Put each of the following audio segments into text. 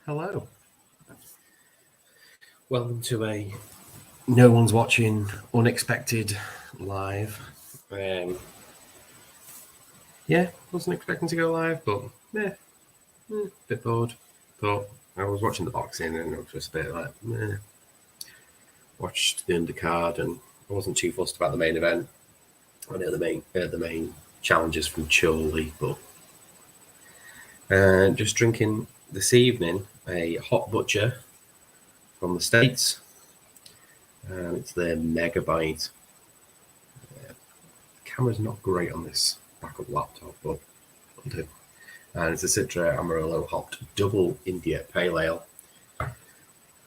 Hello. Welcome to a No One's Watching Unexpected Live. Wasn't expecting to go live, but bit bored. Thought I was watching the boxing and I was just a bit like, watched the undercard and I wasn't too fussed about the main event. I know the main challenges from Chorley, but just drinking this evening a hot butcher from the States. It's the Megabyte. The camera's not great on this backup laptop, but it'll do. And it's a Citra Amarillo hopped double India Pale Ale.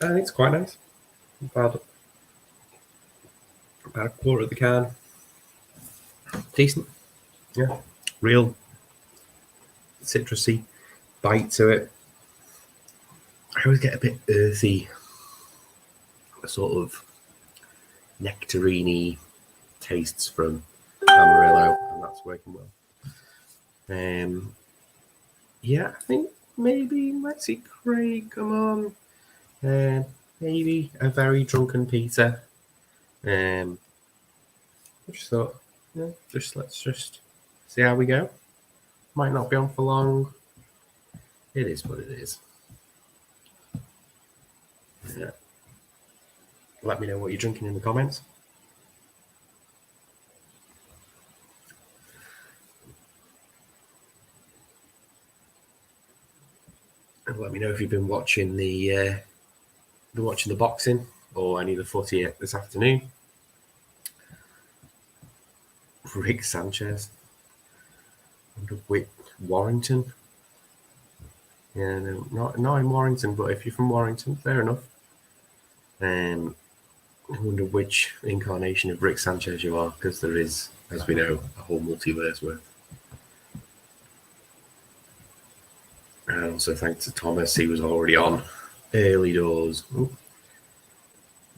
And it's quite nice. About a quarter of the can. Decent. Yeah. Real citrusy bite to it. I always get a bit earthy, sort of nectarine tastes from Amarillo, and that's working well. I think maybe might see Craig come on. Maybe a very drunken Peter. I just thought, let's just see how we go. Might not be on for long. It is what it is. Yeah. Let me know what you're drinking in the comments. And let me know if you've been watching the boxing or any of the footy this afternoon. Rick Sanchez. Warrington. Yeah, no, not in Warrington, but if you're from Warrington, fair enough. I wonder which incarnation of Rick Sanchez you are, because there is, as we know, a whole multiverse worth. And also thanks to Thomas, he was already on early doors.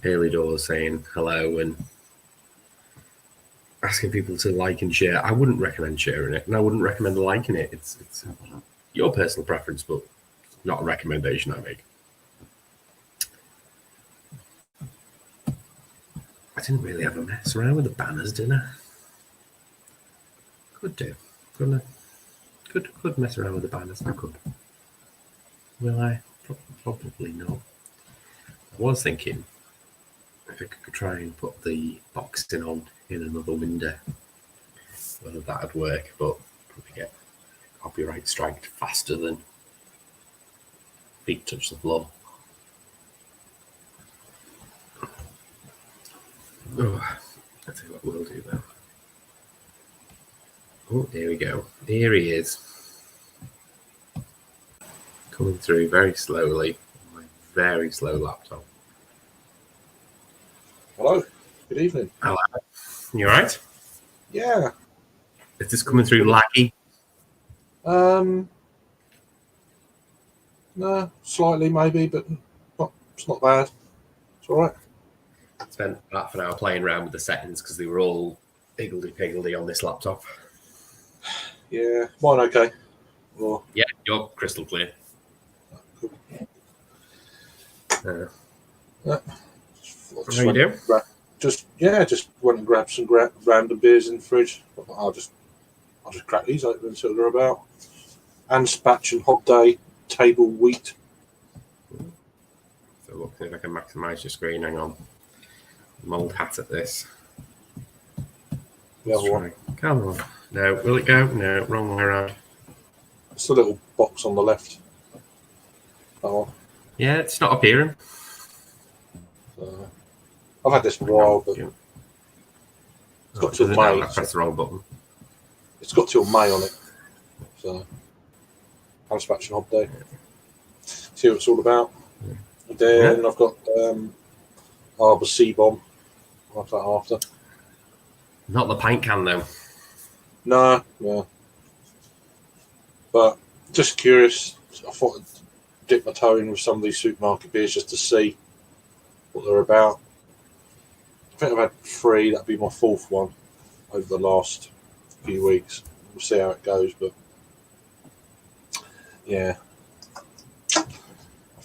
Early doors saying hello and asking people to like and share. I wouldn't recommend sharing it, and I wouldn't recommend liking it. It's your personal preference, but not a recommendation I make. I didn't really have a mess around with the banners, did I? Could do. Couldn't I? Could mess around with the banners. I could. Will I? Probably not. I was thinking if I could try and put the boxing on in another window, whether that would work, but probably get copyright striked faster than feet touch the floor. Oh, I'll tell you what we'll do though. Oh, here we go. Here he is. Coming through very slowly on my very slow laptop. Hello. Good evening. Hello. You alright? Yeah. Is this coming through laggy? No, slightly maybe, but it's not bad. It's all right. Spent half an hour playing around with the settings because they were all higgledy-piggledy on this laptop. Yeah, mine okay. Or, Yeah, you're crystal clear. cool. What are you doing? Just went and grabbed some random beers in the fridge. I'll just crack these open and see what they're about. Anspach and Hot Day table wheat. So look, see if I can maximise your screen. Hang on. Mold hat at this. The other one. Come on. No, will it go? No, wrong way around. It's the little box on the left. Oh. Yeah, it's not appearing. I've had this for a while, but it's got till May. I pressed the wrong button. It's got till May on it. So, Anspach and Hot Day. See what it's all about. And then I've got Arbor Sea Bomb. I'll have that after. Not the pint can though. No. But just curious. I thought I'd dip my toe in with some of these supermarket beers just to see what they're about. I think I've had 3. That'd be my 4th one over the last few weeks. We'll see how it goes, but yeah.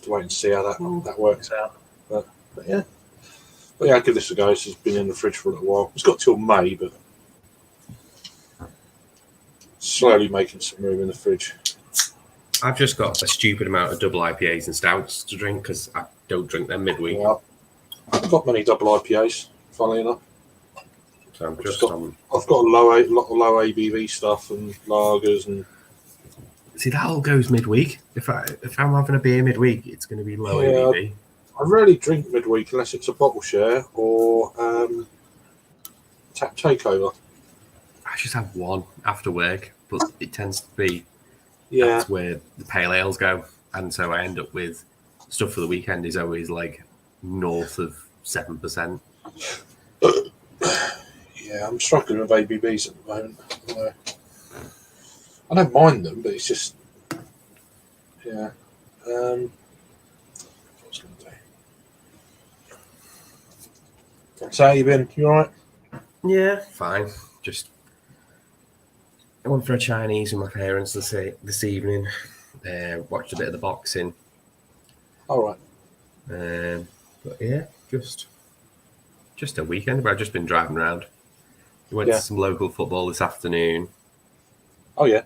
have to wait and see how that works out. But yeah. But yeah, I'll give this a go. This has been in the fridge for a little while. It's got till May, but slowly making some room in the fridge. I've just got a stupid amount of double IPAs and stouts to drink because I don't drink them midweek. Yeah, I've got many double IPAs, funnily enough. So I'm I've got a lot of low ABV stuff and lagers and. See, that all goes midweek. If I'm having a beer midweek, it's going to be low ABV. I rarely drink midweek unless it's a bottle share or tap takeover. I just have one after work, but it tends to be that's where the pale ales go, and so I end up with stuff for the weekend is always like north of 7%. Yeah, I'm struggling with ABVs at the moment. I don't mind them, but it's just What was I going to do? So how you been? You all right? Yeah, fine. Just I went for a Chinese with my parents this evening. Watched a bit of the boxing. All right. But yeah, just a weekend where I've just been driving around. We went to some local football this afternoon. Oh yeah.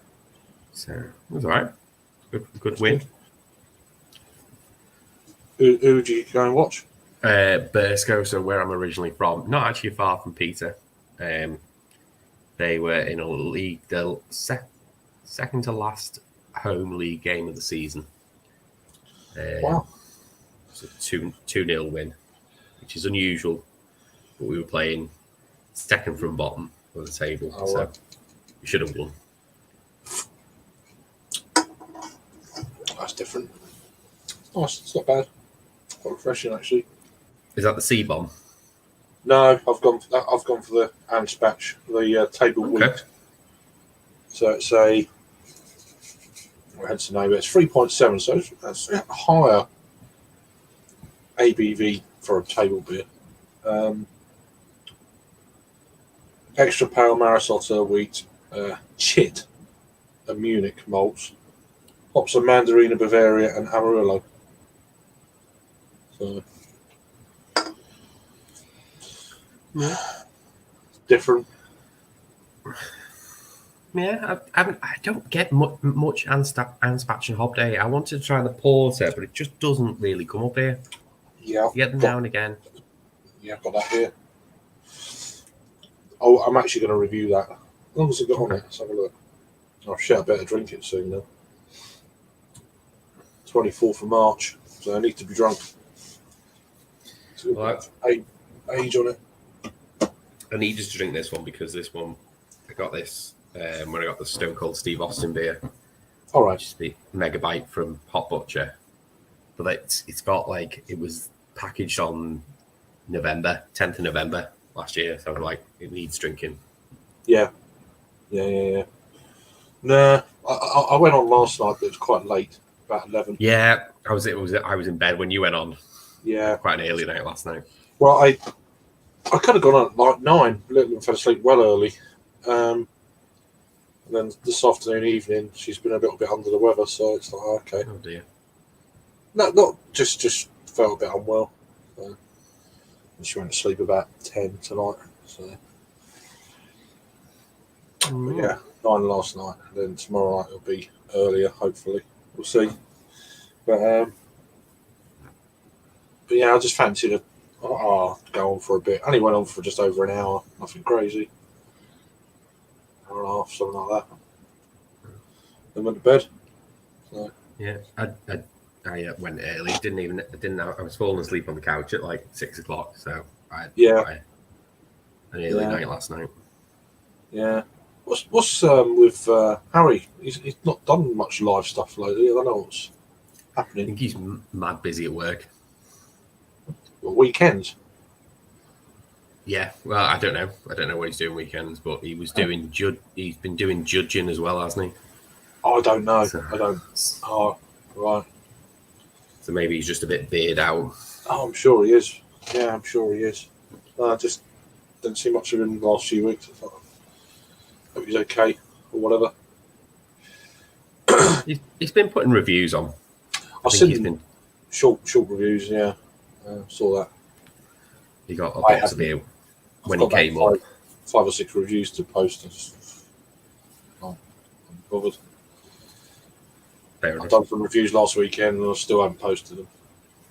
So it was all right. Good win. Who did you go and watch? Burscough, so where I'm originally from. Not actually far from Peter. They were in a league, the second to last home league game of the season. Wow. It's a 2-0 win, which is unusual. But we were playing second from bottom of the table, so we should have won. That's different. Nice, it's not bad. Quite refreshing, actually. Is that the C-bomb? No, I've gone for the Anspatch, the table wheat. So it's hence the name. It's 3.7, so that's a higher ABV for a table beer. Extra pale Marisotto wheat, Chit, and Munich malts, hops of Mandarina, Bavaria, and Amarillo. So different. Yeah, I don't get much Anspatch and Hobday. I wanted to try the porter, but it just doesn't really come up here. Yeah, you get them now and again. Yeah, I've got that here. Oh, I'm actually going to review that. As long as I got on it, let's have a look. Oh shit, I better drink it soon now. 24th of March, so I need to be drunk. Right. Age on it. I needed to drink this one because this one, I got this when I got the Stone Cold Steve Austin beer. All right. Just the Megabyte from Hot Butcher. But it's got it was packaged on 10th of November last year. So it needs drinking. Yeah. Nah, I went on last night, but it was quite late, about 11. Yeah, I was in bed when you went on. Yeah. Quite an early night last night. Well, I could have gone on at 9, and fell asleep well early. And then this afternoon, evening, she's been a little bit under the weather, so it's like, okay. Oh dear. No, not just felt a bit unwell. And she went to sleep about 10 tonight. So but yeah, 9 last night, and then tomorrow night it'll be earlier. Hopefully, we'll see. But yeah, I just fancied to go on for a bit. I only went on for just over an hour. Nothing crazy. Hour and a half, something like that. Then went to bed. So. Yeah, I went early. I was falling asleep on the couch at 6 o'clock. So I had an early night last night. Yeah. What's with Harry? He's not done much live stuff lately. I don't know what's happening. I think he's mad busy at work. Weekends. Yeah, well, I don't know. I don't know what he's doing weekends, but he was doing He's been doing judging as well, hasn't he? I don't know. So, I don't. Oh, right. So maybe he's just a bit beard out. Oh, I'm sure he is. Yeah, I'm sure he is. I just didn't see much of him in the last few weeks. I thought, hope he's okay or whatever. He's been putting reviews on. I've seen him Short reviews, yeah. Saw that. He got a I box of beer when he I've got came about up. five or six reviews to post. I'm bothered. Fair I've enough. done some reviews last weekend and I still haven't posted them.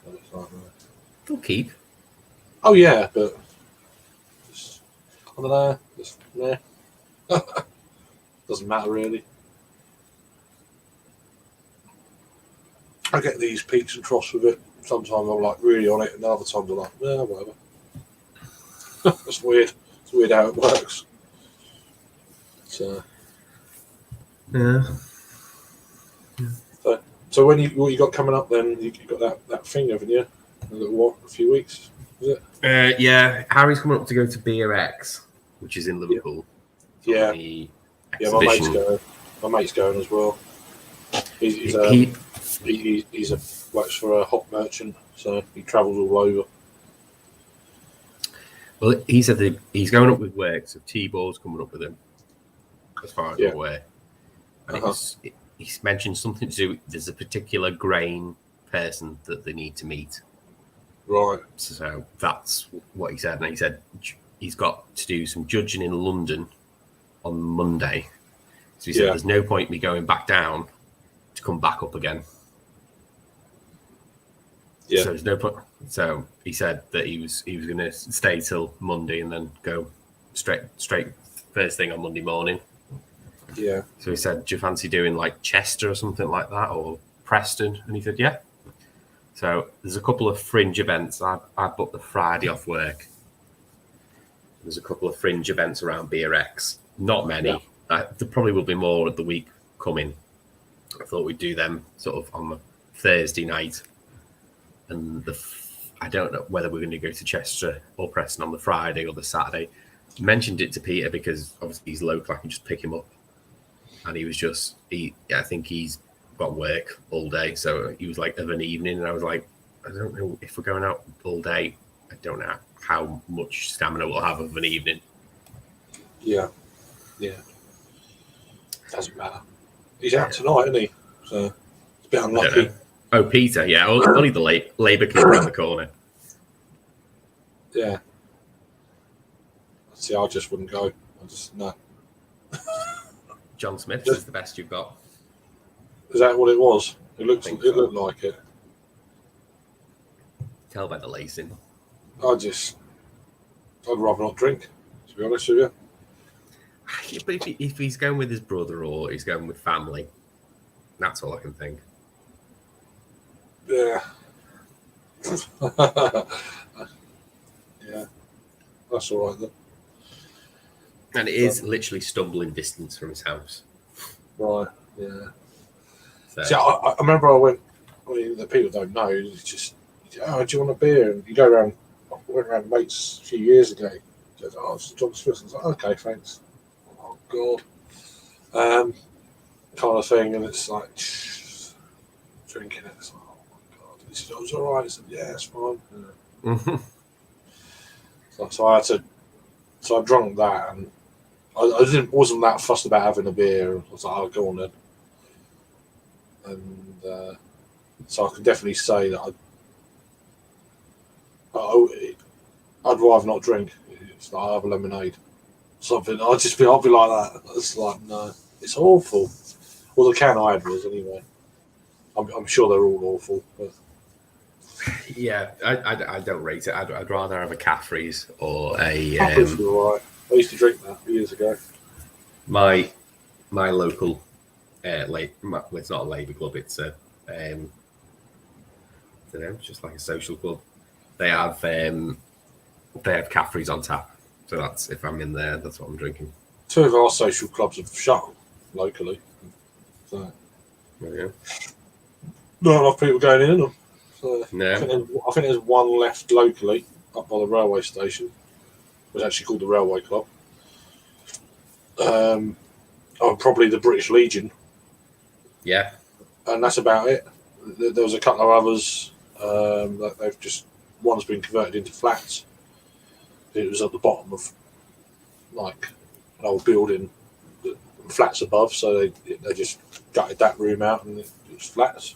So it's like, They'll keep. oh yeah, but just, I don't know. Just, yeah. Doesn't matter really. I get these peaks and troughs with it. Sometimes I'm like really on it, and other times I'm like, yeah, whatever. That's weird. It's weird how it works. So, Yeah. so what you got coming up then? You got that thing, haven't you? A few weeks, is it? Yeah. Harry's coming up to go to Beer X, which is in Liverpool. It's Yeah. on the Yeah, my mate's exhibition. going. My mate's going as well. He's works for a hop merchant, so he travels all over. Well, he said that he's going up with work, so T-Ball's coming up with him, as far as I'm aware. And he's mentioned something to do. There's a particular grain person that they need to meet. Right. So that's what he said. And he said he's got to do some judging in London on Monday. So he said there's no point me going back down to come back up again. Yeah. So there's no point. So he said that he was going to stay till Monday and then go straight first thing on Monday morning. Yeah. So he said, do you fancy doing like Chester or something like that, or Preston? And he said, yeah. So there's a couple of fringe events. I booked the Friday off work. There's a couple of fringe events around BRX. Not many. Yeah. There probably will be more at the week coming. I thought we'd do them sort of on the Thursday night. And I don't know whether we're going to go to Chester or Preston on the Friday or the Saturday. Mentioned it to Peter because obviously he's local. I can just pick him up. And he was just, I think he's got work all day. So he was like, of an evening. And I was like, I don't know if we're going out all day. I don't know how much stamina we'll have of an evening. Yeah. Yeah. Doesn't matter. He's out tonight, isn't he? So it's a bit unlucky. Oh, Peter, yeah. Only the Labour keeper around the corner. Yeah. See, I just wouldn't go. No. John Smith is the best you've got. Is that what it was? It looked like it. Tell by the lacing. I'd rather not drink, to be honest with you. Yeah, but if he's going with his brother or he's going with family, that's all I can think. Yeah. Yeah. That's all right then. And it is literally stumbling distance from his house. Right, yeah. So. See, I remember I went, the people don't know, it's just, oh, do you want a beer? And you go around, I went around mates a few years ago. Said, oh, it's John Smith. I was like, okay, thanks. Oh, God. Kind of thing, and it's like, drinking it. It's like, oh, my God. He said, oh, it's all right. I said, yeah, it's fine. Yeah. Mm-hmm. So I drunk that, and I wasn't that fussed about having a beer. I was like, oh, go on then. And so I can definitely say that I'd rather not drink. It's like I have a lemonade, something. I'll be like that. It's like, no, it's awful. Well, the can I had was anyway. I'm sure they're all awful. But. Yeah, I don't rate it. I'd rather have a Caffrey's or a. Caffrey's all right. I used to drink that years ago. My local, it's not a Labour club. It's a, I don't know, it's just like a social club. They have Caffrey's on tap. So that's, if I'm in there, that's what I'm drinking. Two of our social clubs have shut locally. So Yeah. not enough people going in them. So No. I think there's one left locally up by the railway station. It was actually called the Railway Club. Probably the British Legion. Yeah. And that's about it. There was a couple of others that they've just, one's been converted into flats. It was at the bottom of like an old building, flats above, so they just gutted that room out and it was flats.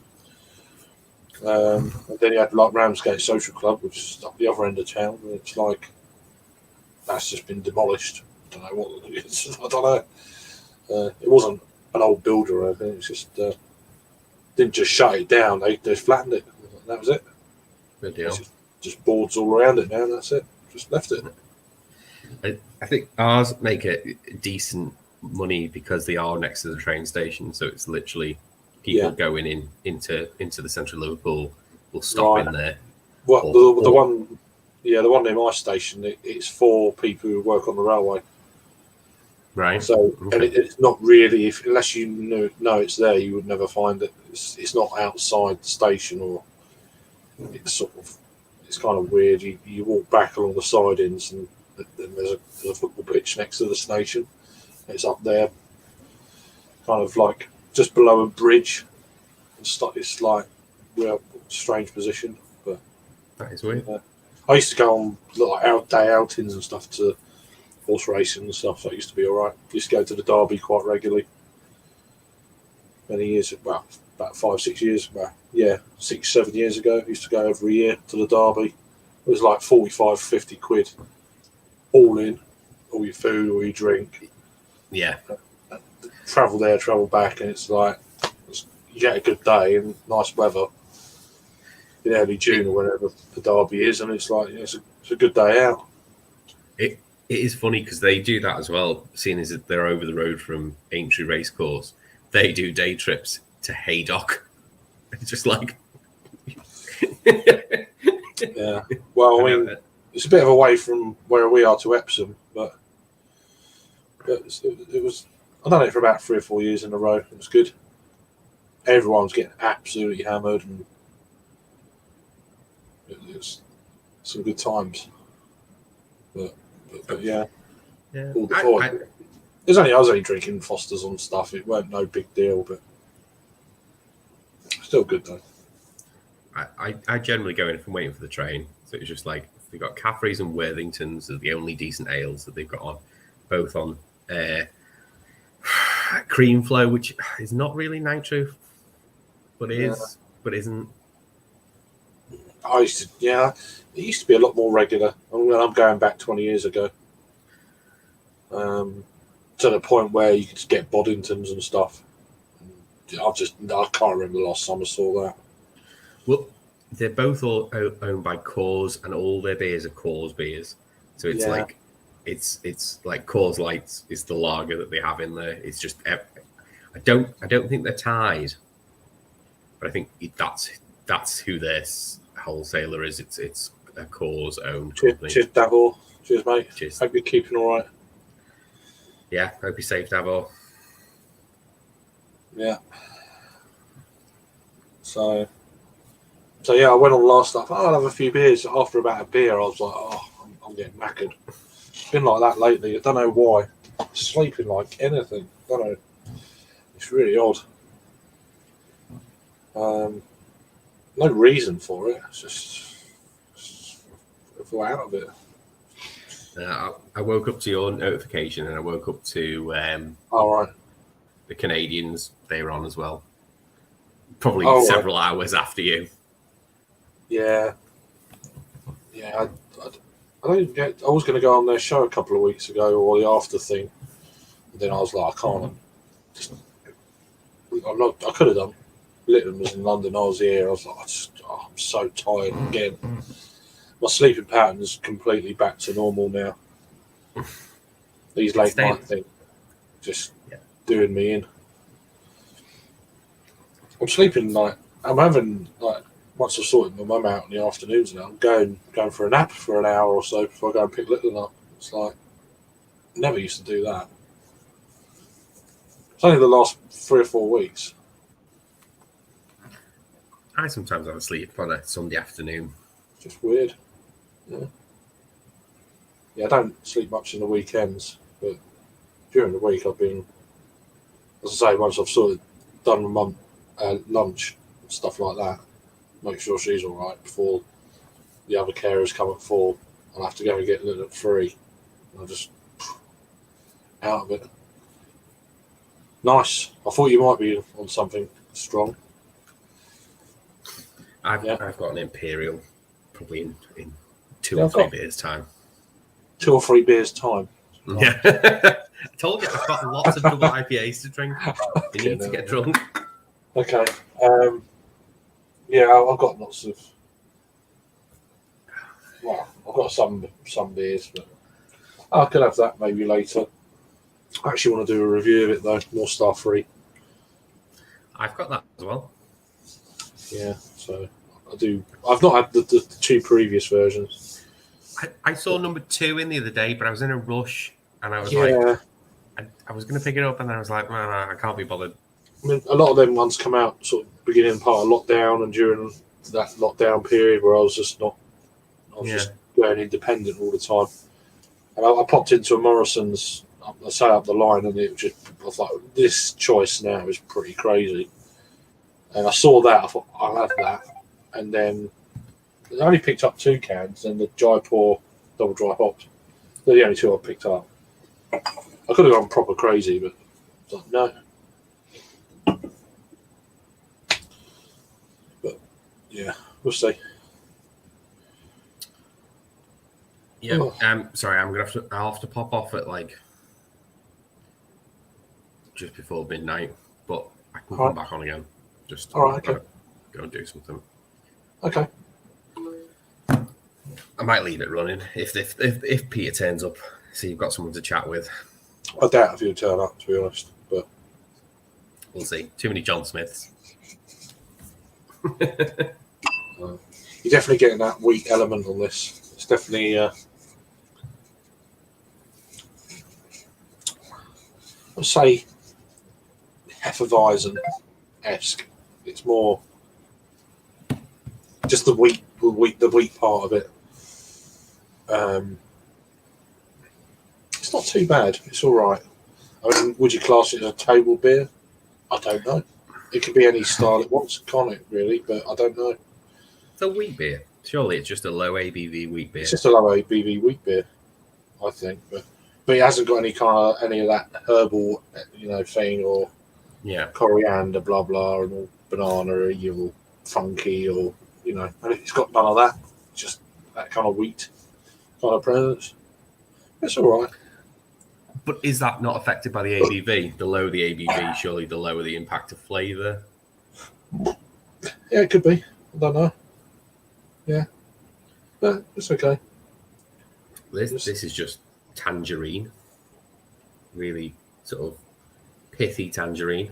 And then you had like Ramsgate Social Club, which is up the other end of town, and it's like that's just been demolished. I don't know what it is. I don't know. It wasn't an old builder or anything. It's just didn't just shut it down. They flattened it. That was it. Good deal. Just boards all around it now. And that's it. Just left it. I think ours make it decent money because they are next to the train station, so it's literally people going into the central Liverpool will stop in there. Well, the one near my station, it's for people who work on the railway. Right. So and it's not really, unless you know it's there, you would never find it. It's not outside the station, or it's kind of weird. You walk back along the sidings, and then there's a football pitch next to the station. It's up there, kind of like just below a bridge. It's like we're a strange position, but that is weird. I used to go on like day outings and stuff to horse racing and stuff. So it used to be all right. Used to go to the Derby quite regularly. Many years, well, about 5-6 years, 6-7 years ago. I used to go every year to the Derby. It was like 45-50 quid, all in, all your food, all your drink. Yeah. Travel there, travel back, and it's like you get a good day and nice weather in early June or whenever the Derby is, and it's like it's a good day out. It is funny because they do that as well, seeing as they're over the road from Aintree Racecourse. They do day trips to Haydock. It's just like... Yeah. Well, I mean, it's a bit of a way from where we are to Epsom, but it was... I've done it for about 3 or 4 years in a row. It was good. Everyone's getting absolutely hammered, and it was some good times. But yeah. All the time. I was only drinking Fosters and stuff. It weren't no big deal, but still good though. I generally go in from waiting for the train. So it's just like they've got Caffrey's and Worthingtons are the only decent ales that they've got on, both on Cream Flow, which is not really nitro, but isn't. It used to be a lot more regular. I'm going back 20 years ago. To the point where you could just get Boddingtons and stuff. I can't remember the last time I saw that. Well, they're both all owned by Coors, and all their beers are Coors beers. So it's like it's like Coors Lights is the lager that they have in there. It's just I don't think they're tied, but I think that's who their wholesaler is. It's a Coors owned company. Cheers, Davor. Cheers, mate. Cheers. Hope you're keeping all right. Yeah, hope you're safe, Davor. Yeah. So yeah, I went on last night. I'll have a few beers. After about a beer, I was like, I'm getting knackered. It's been like that lately. I don't know why. Sleeping like anything. I don't know. It's really odd. No reason for it. It's just I feel out of it. I woke up to your notification, and I woke up to all right. The Canadians. They were on as well. Probably several hours after you. Yeah. I don't get. I was going to go on their show a couple of weeks ago, or the after thing. And then I was like, I can't. I could have done. Lytton was in London. I was here. I was like, I'm so tired again. My sleeping pattern is completely back to normal now. These late night things just doing me in. I'm sleeping I'm having once I've sorted my mum out in the afternoons now, I'm going for a nap for an hour or so before I go and pick Lytton up. It's like never used to do that. It's only the last 3 or 4 weeks. I sometimes have a sleep on a Sunday afternoon. It's just weird. Yeah, I don't sleep much in the weekends, but during the week I've been, as I say, once I've sort of done my mum lunch and stuff like that, make sure she's all right before the other carers come at 4. I'll have to go and get Lynn at 3. And I'm just out of it. Nice. I thought you might be on something strong. I've Yeah. got an Imperial, probably in 2 Yeah, or I've 3 got- beers time. 2 or 3 beers time. Yeah, I told you I've got lots of double IPAs to drink. You need to get drunk. Okay. Yeah, I've got lots of. Well, I've got some beers, but I could have that maybe later. I actually want to do a review of it though, more Star-free. I've got that as well. Yeah, so I do. I've not had the 2 previous versions. I saw number 2 in the other day, but I was in a rush and I was Yeah. like, I was going to pick it up and then I was like, no, I can't be bothered. I mean, a lot of them ones come out sort of beginning part of lockdown and during that lockdown period where I was just not. I was just going independent all the time. And I popped into a Morrison's, I say up the line, and it was just, I was like, this choice now is pretty crazy. And I saw that, I thought, I'll have that. And then I only picked up 2 cans and the Jaipur double dry hops. They're the only 2 I picked up. I could have gone proper crazy, but I was like, no. But yeah, we'll see. Yeah. Oh. Sorry, I'll have to pop off at like just before midnight, but I can come back on again. Just all right, okay. Go and do something. Okay. I might leave it running if Peter turns up, so you've got someone to chat with. I doubt if he'll turn up, to be honest, but we'll see. Too many John Smiths. You're definitely getting that wheat element on this. It's definitely I'd say Hefeweizen-esque. It's more just the wheat part of it. It's not too bad. It's all right. I mean, would you class it as a table beer? I don't know. It could be any style it wants, can't it? Really, but I don't know. It's a wheat beer. Surely it's just a low ABV wheat beer. It's just a low ABV wheat beer, I think. But it hasn't got any of that herbal, thing or coriander, blah blah, and all banana or funky or and it's got none of that. It's just that kind of wheat kind of presence. It's all right. But is that not affected by the ABV? The lower the ABV, surely the lower the impact of flavour. Yeah, it could be. I don't know. Yeah, but it's okay. This is just tangerine. Really sort of pithy tangerine.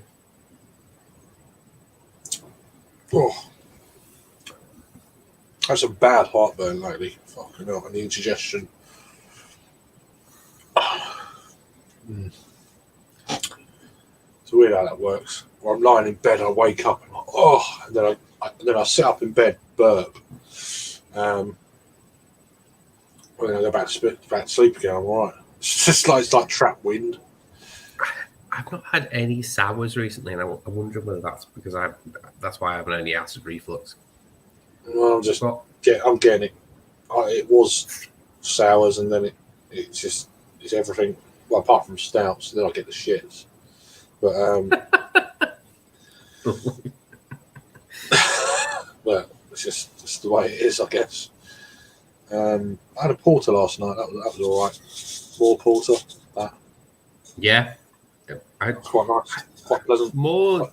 Oh, I had some bad heartburn lately. Fucking hell, and the indigestion. It's weird how that works. Where I'm lying in bed, I wake up and and then I sit up in bed, burp. When I go back to sleep again, I'm all right. It's like trap wind. I've not had any sours recently, and I wonder whether that's because that's why I haven't had any acid reflux. Well, I'm getting it. It was sours, and then it's everything. Well, apart from stouts, then I get the shits. But but it's just the way it is, I guess. I had a porter last night. That was all right. More porter. Yeah, It's quite nice. Quite pleasant. More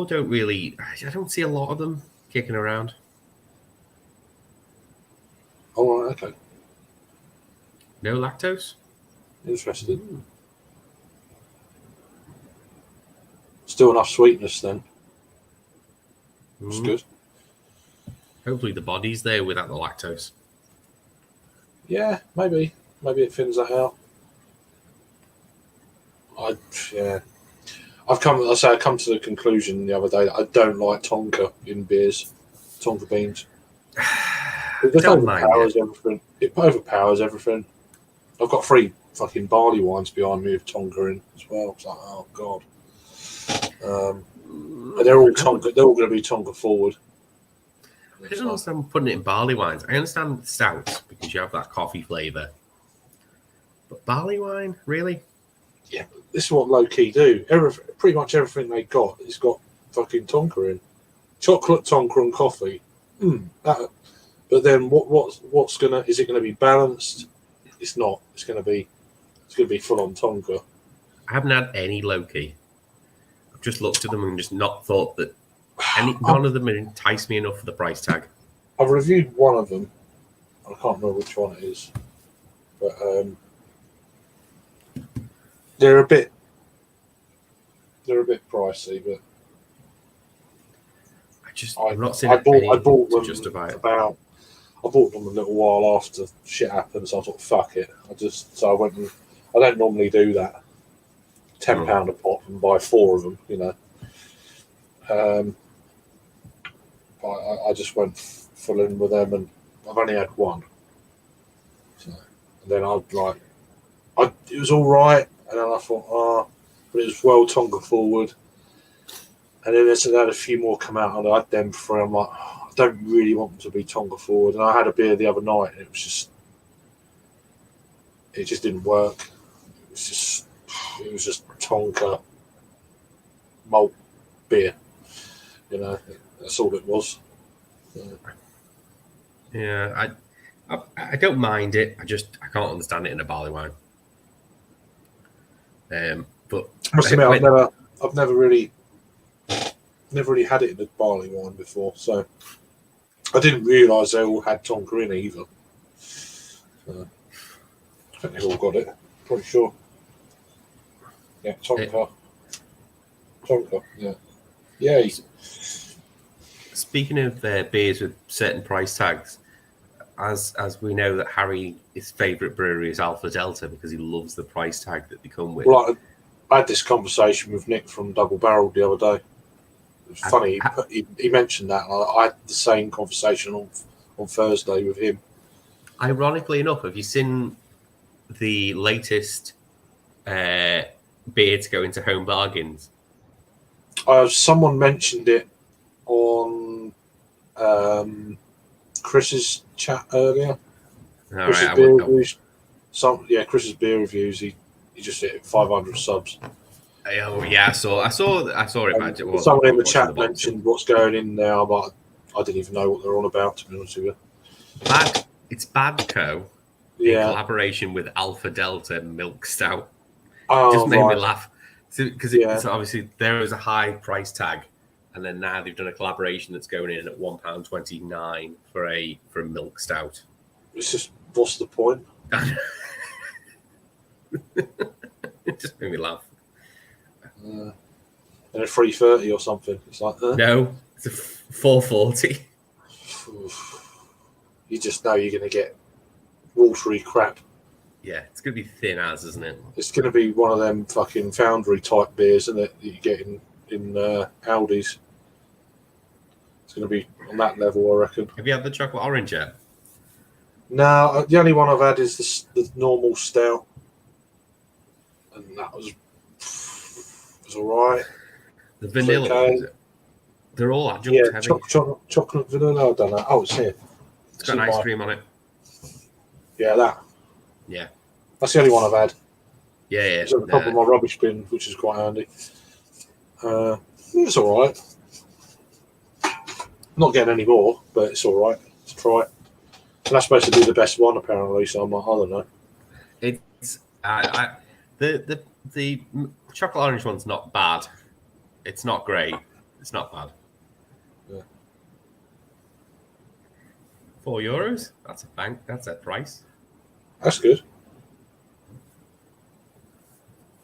don't really. I don't see a lot of them kicking around. All right. Okay. No lactose. Interesting. Still enough sweetness then. That's good. Hopefully the body's there without the lactose. Yeah, maybe it thins that out. I come to the conclusion the other day that I don't like Tonka in beers, Tonka beans. It overpowers everything. It overpowers everything. I've got 3 fucking barley wines behind me with Tonka in as well. It's like, oh god. And they're all Tonka. They're all going to be Tonka forward. I don't understand putting it in barley wines. I understand with stouts because you have that coffee flavour. But barley wine, really? Yeah, this is what low key do. Pretty much everything they got has got fucking Tonka in. Chocolate Tonka and coffee. But then what's gonna? Is it gonna be balanced? It's not. It's gonna be full on Tonka. I haven't had any low-key. I've just looked at them and just not thought that none of them entice me enough for the price tag. I've reviewed one of them. I can't remember which one it is, but they're a bit pricey. But I'm not saying I bought them justify it. I bought them a little while after shit happened, so I thought, fuck it. I went and I don't normally do that. £10 a pop and buy 4 of them, you know. I just went full in with them, and I've only had one. So, and then it was all right, and then I thought, but it was well Tonga forward. And then there's had a few more come out, and I had them for. I'm like, I don't really want them to be Tonga forward. And I had a beer the other night, and it just didn't work. It was just Tonka malt beer. You know, that's all it was. Yeah, I don't mind it. I can't understand it in a barley wine. But I must admit, I've never really had it in a barley wine before, so I didn't realise they all had Tonka in either. I think they all got it. Pretty sure. Yeah, Tonka. Yeah. Yay. Speaking of beers with certain price tags, as we know that his favourite brewery is Alpha Delta because he loves the price tag that they come with. Well, I had this conversation with Nick from Double Barrel the other day. It was funny. He mentioned that. I had the same conversation on Thursday with him. Ironically enough, have you seen the latest beer to go into Home Bargains? Someone mentioned it on Chris's chat earlier. Chris's beer reviews. Chris's beer reviews. He just hit 500 subs. Oh yeah, I saw it. Someone in the chat mentioned what's going in now, but I didn't even know what they're on about, to be honest with you. It's Badco in collaboration with Alpha Delta Milk Stout. Oh, just made me laugh because obviously there is a high price tag, and then now they've done a collaboration that's going in at £1.29 for a milk stout. It's just, what's the point? It just made me laugh. And a 330 or something. It's like no, it's a 440. You just know you're going to get watery crap. Yeah, it's going to be thin as, isn't it? It's going to be one of them fucking foundry type beers, isn't it? That you get in Aldi's. It's going to be on that level, I reckon. Have you had the chocolate orange yet? No, the only one I've had is the normal stout, and that was all right. The vanilla, okay. They're all adjunct heavy. Chocolate vanilla. I don't know. Oh, it's here. It's got an ice cream on it. Yeah, that. Yeah. That's the only one I've had. Yeah. It's on the top of my rubbish bin, which is quite handy. It's all right. Not getting any more, but it's all right. Let's try it. And that's supposed to be the best one, apparently. So I'm like, I don't know. It's the chocolate orange one's not bad. It's not great. It's not bad. Yeah. €4. That's a bank. That's a price. That's good.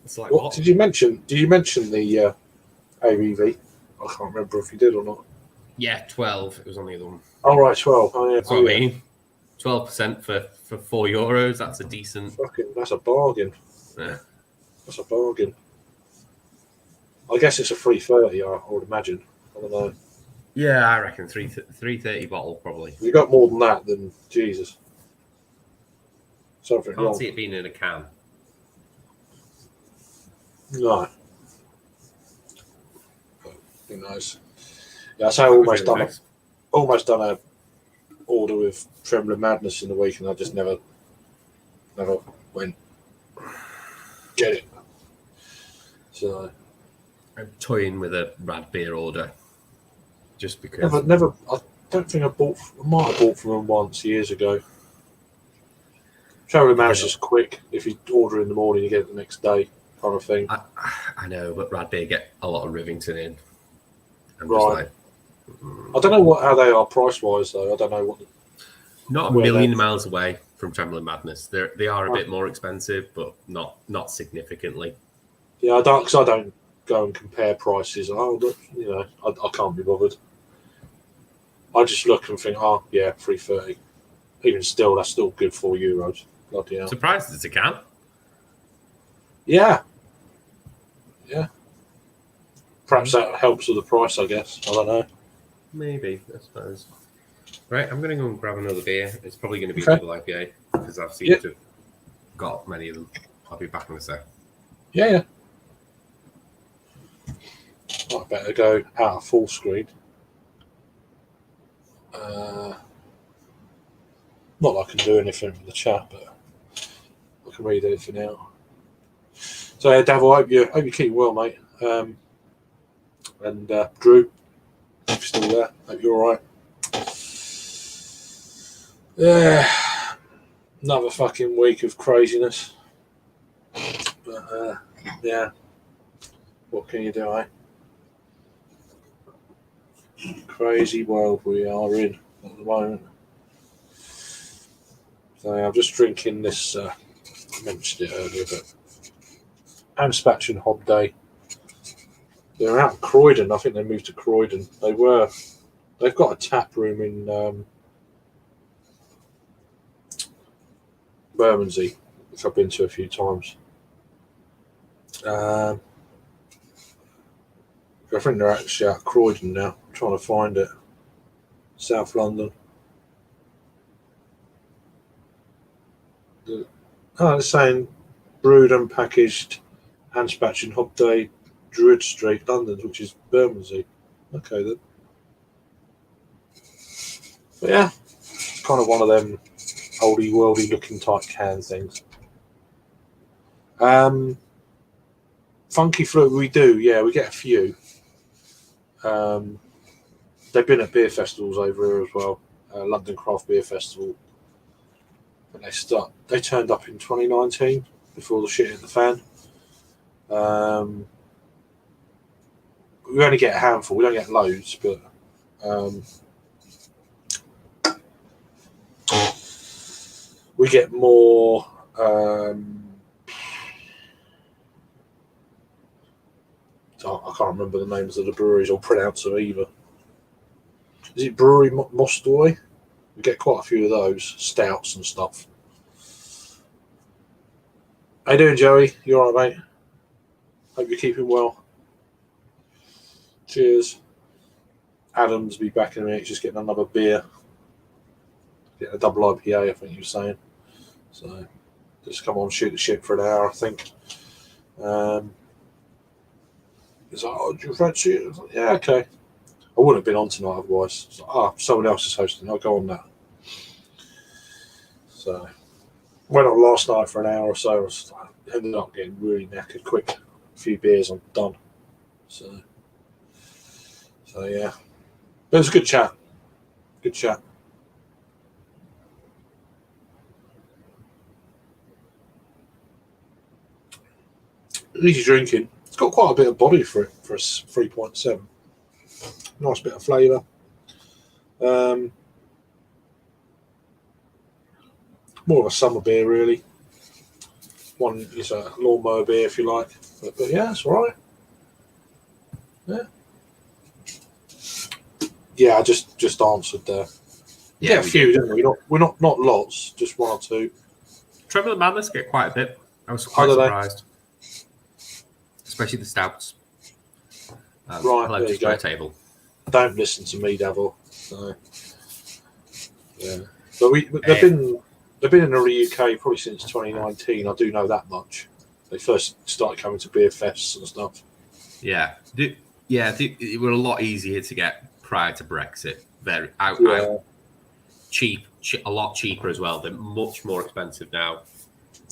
It's like what did you mention? Did you mention the ABV? I can't remember if you did or not. Yeah, 12. It was on the other one. Oh right, 12. Oh yeah. That's what I mean. 12% for €4. That's a decent. That's a bargain. Yeah. That's a bargain. I guess it's a 330. I would imagine. I don't know. Yeah, I reckon 330 bottle probably. If you got more than that, then Jesus. Something I can't wrong. see it being in a can. No. But who knows? Yeah, so I almost done a order with Trembling Madness in the week, and I just never went get it. So I'm toying with a Rad Beer order, just because. Never. I don't think I bought. I might have bought from them once years ago. Traveling Mouse is quick. If you order in the morning, you get it the next day, kind of thing. I know, but Rad Beer get a lot of Rivington in. I'm Right. just like, I don't know how they are price wise though. I don't know what. Not a million miles away from Trembling Madness. They are a bit more expensive, but not significantly. Yeah, I don't go and compare prices. Oh, look, I can't be bothered. I just look and think, oh yeah, 3.30. Even still, that's still good €4. Bloody hell. Surprised it's a can. Yeah. Yeah. Perhaps that helps with the price, I guess. I don't know. Maybe, I suppose. Right, I'm going to go and grab another beer. It's probably going to be a double IPA because I've seen to got many of them. I'll be back in a sec. Yeah. I better go out of full screen. Not that I can do anything with the chat, but I can read anything out. So, yeah, Davil, I hope you keep well, mate. And Drew, if you're still there, hope you're all right. Yeah, another fucking week of craziness. But yeah, what can you do, eh? Crazy world we are in at the moment. So I'm just drinking this. I mentioned it earlier, but Amspatch and Hob Day. They're out in Croydon. I think they moved to Croydon. They've got a tap room in Bermondsey, which I've been to a few times. I think they're actually out of Croydon now. I'm trying to find it. South London. They're saying brewed and packaged Amspatch and Hob Day, Druid Street, London, which is Bermondsey. Okay then. But yeah, it's kind of one of them oldie worldy looking type can things. Funky Fruit, we do, yeah, we get a few. They've been at beer festivals over here as well. London Craft Beer Festival. And they turned up in 2019 before the shit hit the fan. We only get a handful. We don't get loads, but we get more. I can't remember the names of the breweries or pronounce them either. Is it Brewery Mostoy? We get quite a few of those stouts and stuff. How you doing, Joey? You all right, mate? Hope you're keeping well. Cheers. Adam's be back in a minute. Just getting another beer. Getting a double IPA, I think you were saying. So just come on, shoot the shit for an hour, I think. He's like, oh, do you fancy it? I was like, yeah, okay. I wouldn't have been on tonight otherwise. It's like, someone else is hosting. I'll go on that. So went on last night for an hour or so. I ended up getting really knackered quick. A few beers, I'm done. So yeah. But it was a good chat. Good chat. Easy drinking. It's got quite a bit of body for it for a 3.7. Nice bit of flavour. More of a summer beer, really. One is a lawnmower beer, if you like. But yeah, it's all right. Yeah. Yeah, I just answered there. Yeah, a few, didn't we? We're not lots, just one or two. Trembling Madness get quite a bit. I was quite surprised. Especially the stouts. Right, hello to Square Table. Don't listen to me, Devil. So, yeah, but they've been in the UK probably since 2019. I do know that much. They first started coming to beer fests and stuff. Yeah, it were a lot easier to get prior to Brexit. Out cheap, a lot cheaper as well. They're much more expensive now.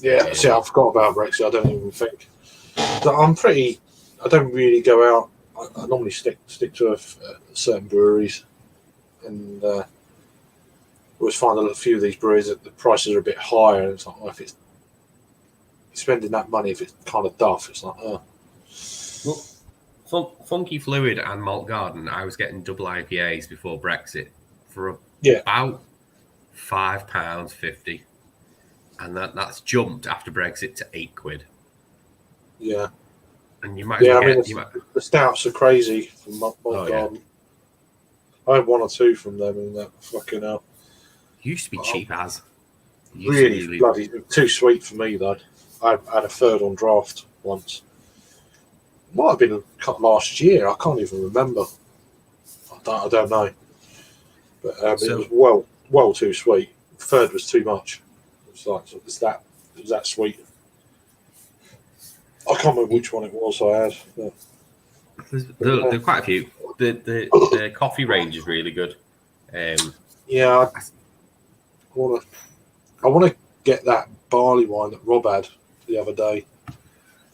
Yeah, see, I forgot about Brexit. I don't even think. I'm pretty I don't really go out. I normally stick to certain breweries, and always find a few of these breweries that the prices are a bit higher. And it's like, well, if it's spending that money, if it's kind of duff, it's like, Well, Funky Fluid and Malt Garden, I was getting double IPAs before Brexit for yeah, about £5.50, and that's jumped after Brexit to £8. yeah, And you might as well get the stouts are crazy from Malt Garden. Yeah. I had one or two from them, and that fucking hell. Used to be cheap as. Really bloody too sweet for me though. I had a third on draft once. Might have been last year. I can't even remember. I don't know. But it was well too sweet. Third was too much. It was that sweet. I can't remember which one it was I had. Yeah. There are quite a few. The coffee range is really good. Yeah, I want to get that barley wine that Rob had the other day.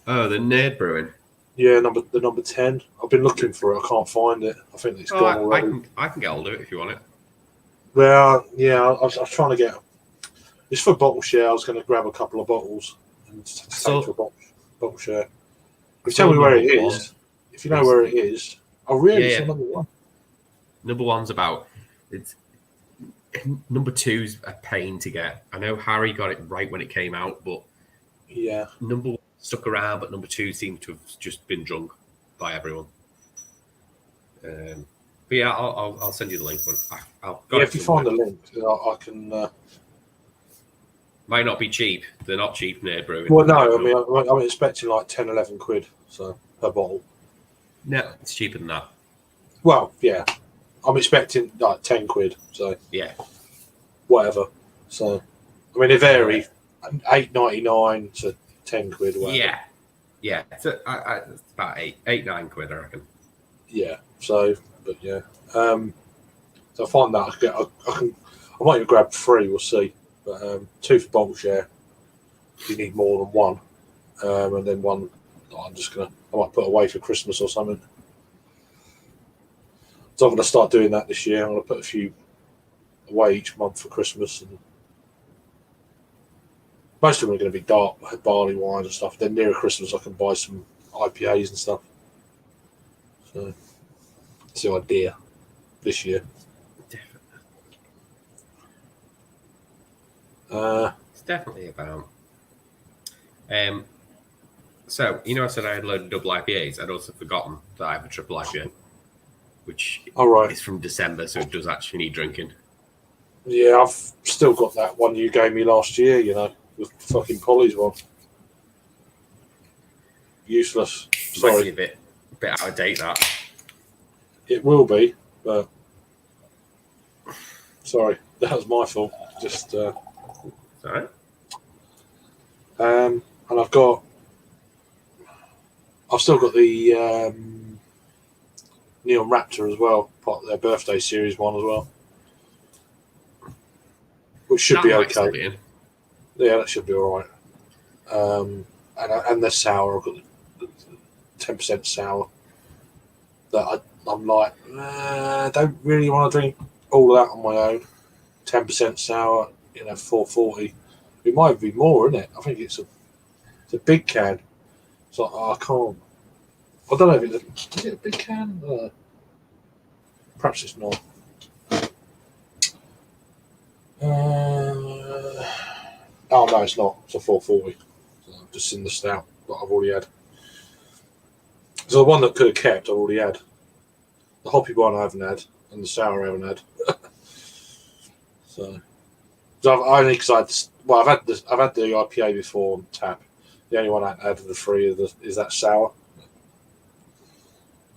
Oh, the Nerd Brewing. Yeah, the number 10. I've been looking for it. I can't find it. I think it's gone already. I can get hold of it if you want it. Well, yeah, I was trying to get. It's for bottle share. I was going to grab a couple of bottles and take to a bottle share. If you tell me where it is, if you know where it is, oh really? Yeah. Number one. Number one's about it's. Number two's a pain to get. I know Harry got it right when it came out, but yeah, number one stuck around, but number two seems to have just been drunk by everyone. But yeah, I'll send you the link. If you find the link, I can. Might not be cheap. They're not cheap near brewing. Well, no, I mean, I'm expecting like 10, 11 quid so per bottle. No, it's cheaper than that. Well, yeah, I'm expecting like 10 quid. So yeah, whatever. So I mean, they vary, £8.99 to 10 quid. Whatever. Yeah. So it's about 9 quid, I reckon. Yeah. So, but yeah. So I find that I might even grab 3. We'll see. But 2 for bottle share. If you need more than one, and then one, I might put away for Christmas or something. So I'm going to start doing that this year. I'm going to put a few away each month for Christmas, and most of them are going to be dark barley wine and stuff. Then nearer Christmas, I can buy some IPAs and stuff. So that's the idea this year. It's definitely about. So I said I had a load of double IPAs. I'd also forgotten that I have a triple IPA, which is from December, so it does actually need drinking. Yeah, I've still got that one you gave me last year. The fucking Polly's one. Useless. Sorry, might be a bit out of date. That it will be, but sorry, that was my fault. Just. All right. And I've still got the Neon Raptor as well, part of their birthday series one as well, which should be okay. Yeah, that should be all right. And the sour, I've got the 10% sour that I'm like, I don't really want to drink all of that on my own. 10% sour. 440. It might be more, isn't it? I think it's a big can. It's like, I can't. I don't know if is it a big can? Perhaps it's not. Oh no, it's not. It's a 440. So I've just seen the stout that I've already had. So the one that could have kept, I've already had. The hoppy one I haven't had, and the sour I haven't had. So I've had the IPA before on tap. The only one I had of the 3 is that sour.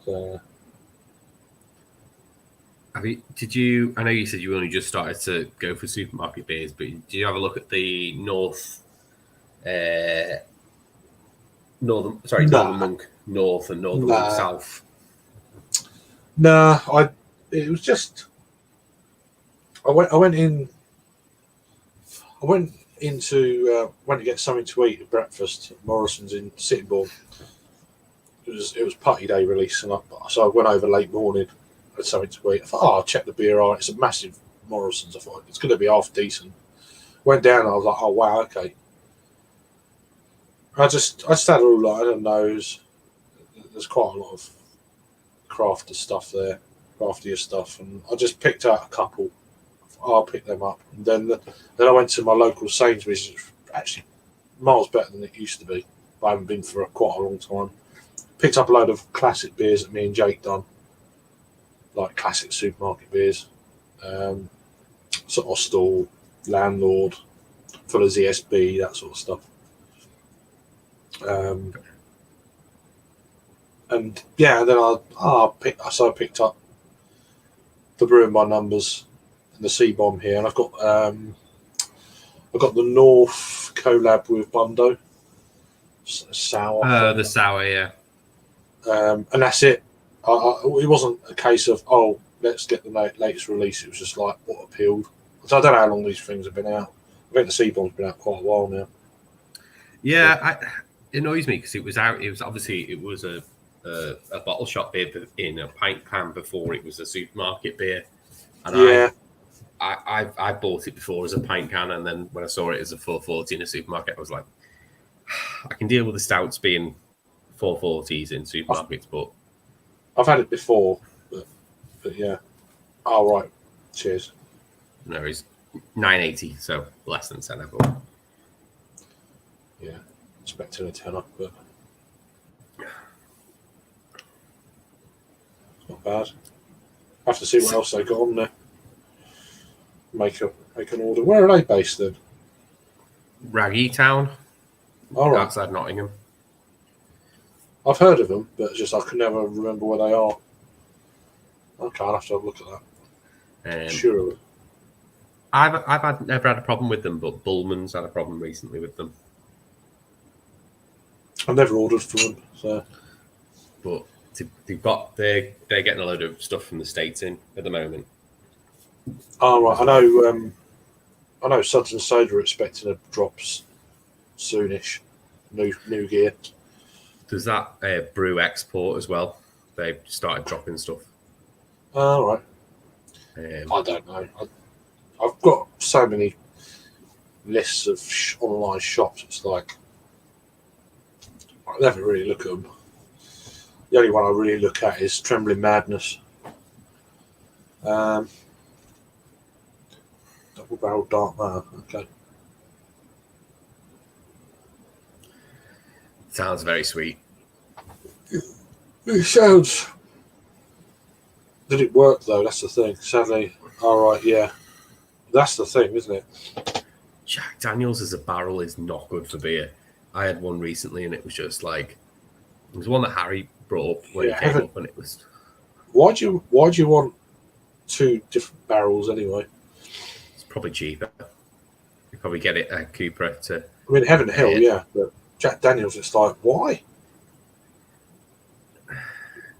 So, I know you said you only just started to go for supermarket beers, but did you have a look at the Northern Monk North and Northern Monk South? Nah, it was just I went to get something to eat at breakfast at Morrison's in Sittingbourne. it was party day release, and so I went over late morning, had something to eat. I thought, I'll check the beer out. It's a massive Morrison's. I thought it's going to be half decent. Went down, and I was like, oh wow, okay. I just had a little, I don't know, there's quite a lot of crafter stuff there, craftier stuff, and I just picked out a couple. I'll pick them up, and then I went to my local Sainsbury's, which is actually miles better than it used to be. I haven't been for quite a long time. Picked up a load of classic beers that me and Jake done, like classic supermarket beers, sort of stall, landlord, full of ZSB, that sort of stuff. And yeah, then I picked up the Brewing by Numbers and the Sea Bomb here, and I've got the North collab with Bundo, sour. The sour, yeah. And that's it. It wasn't a case of let's get the latest release. It was just like what appealed. So I don't know how long these things have been out. I think the Sea Bomb's been out quite a while now. Yeah, it annoys me because it was out. It was obviously a bottle shop beer in a pint can before it was a supermarket beer. And yeah, I bought it before as a pint can, and then when I saw it as a 440 in a supermarket, I was like, I can deal with the stouts being 440s in supermarkets, but I've had it before, but yeah. All right, cheers. No, it's 980, so less than 10. I thought. Yeah, expecting a tenner, but it's not bad. I have to see what else they got on there. Make an order. Where are they based then? Raggy Town, All right. outside Nottingham. I've heard of them, but I can never remember where they are. Okay, I'll have to have a look at that. Sure. I've never had a problem with them, but Bullman's had a problem recently with them. I've never ordered from them, so. But they're getting a load of stuff from the States in at the moment. Oh right, I know Suds and Soda are expecting a drops soonish. New gear. There's that brew export as well. They've started dropping stuff. All right. I don't know. I've got so many lists of online shops. It's like I never really look at them. The only one I really look at is Trembling Madness. Double Barrel Dark Matter. Okay. Sounds very sweet. It sounds. Did it work though? That's the thing. Sadly, all right, yeah. That's the thing, isn't it? Jack Daniels as a barrel is not good for beer. I had one recently, and it was just like it was one that Harry brought up when he came up, and it was. Why do you want two different barrels anyway? It's probably cheaper. You probably get it at Cooper to. I mean, Heaven Hill, yeah, but Jack Daniels, it's like why?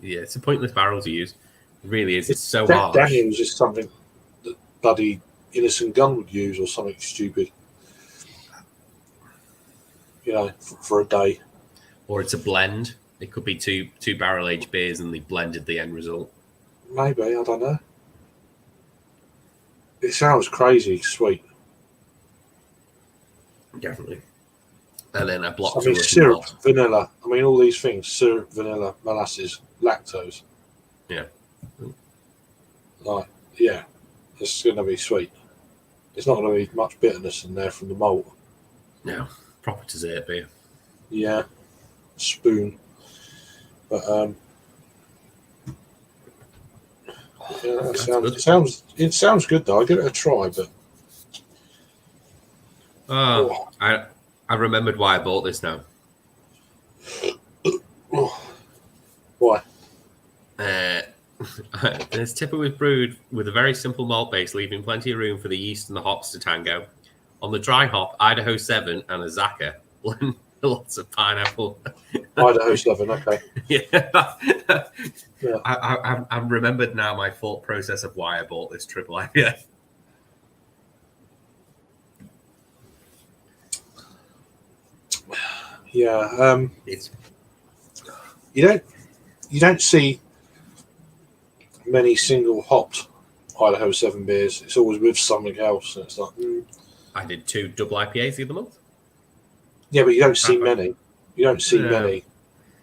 Yeah, it's a pointless barrel to use. It really is. It's so Jack harsh. Daniels is something that bloody Innocent Gun would use, or something stupid. You know, for a day. Or it's a blend. It could be two barrel aged beers, and they blended the end result. Maybe, I don't know. It sounds crazy sweet. Definitely. And then a block. I mean, syrup, vanilla. I mean, all these things: syrup, vanilla, molasses, lactose. Yeah. Like, yeah, it's going to be sweet. It's not going to be much bitterness in there from the malt. No, proper dessert beer. Yeah, spoon. But yeah, it sounds good though. I'll give it a try, but I remembered why I bought this now. Why? This tipper was brewed with a very simple malt base, leaving plenty of room for the yeast and the hops to tango. On the dry hop, Idaho 7 and a Zaka blend lots of pineapple. Idaho 7, okay. Yeah. I'm remembered now my thought process of why I bought this triple IPA. Yeah. you don't see many single hopped Idaho 7 beers. It's always with something else, and it's like I did 2 double IPAs the other month. yeah, but you don't see many. You don't see many.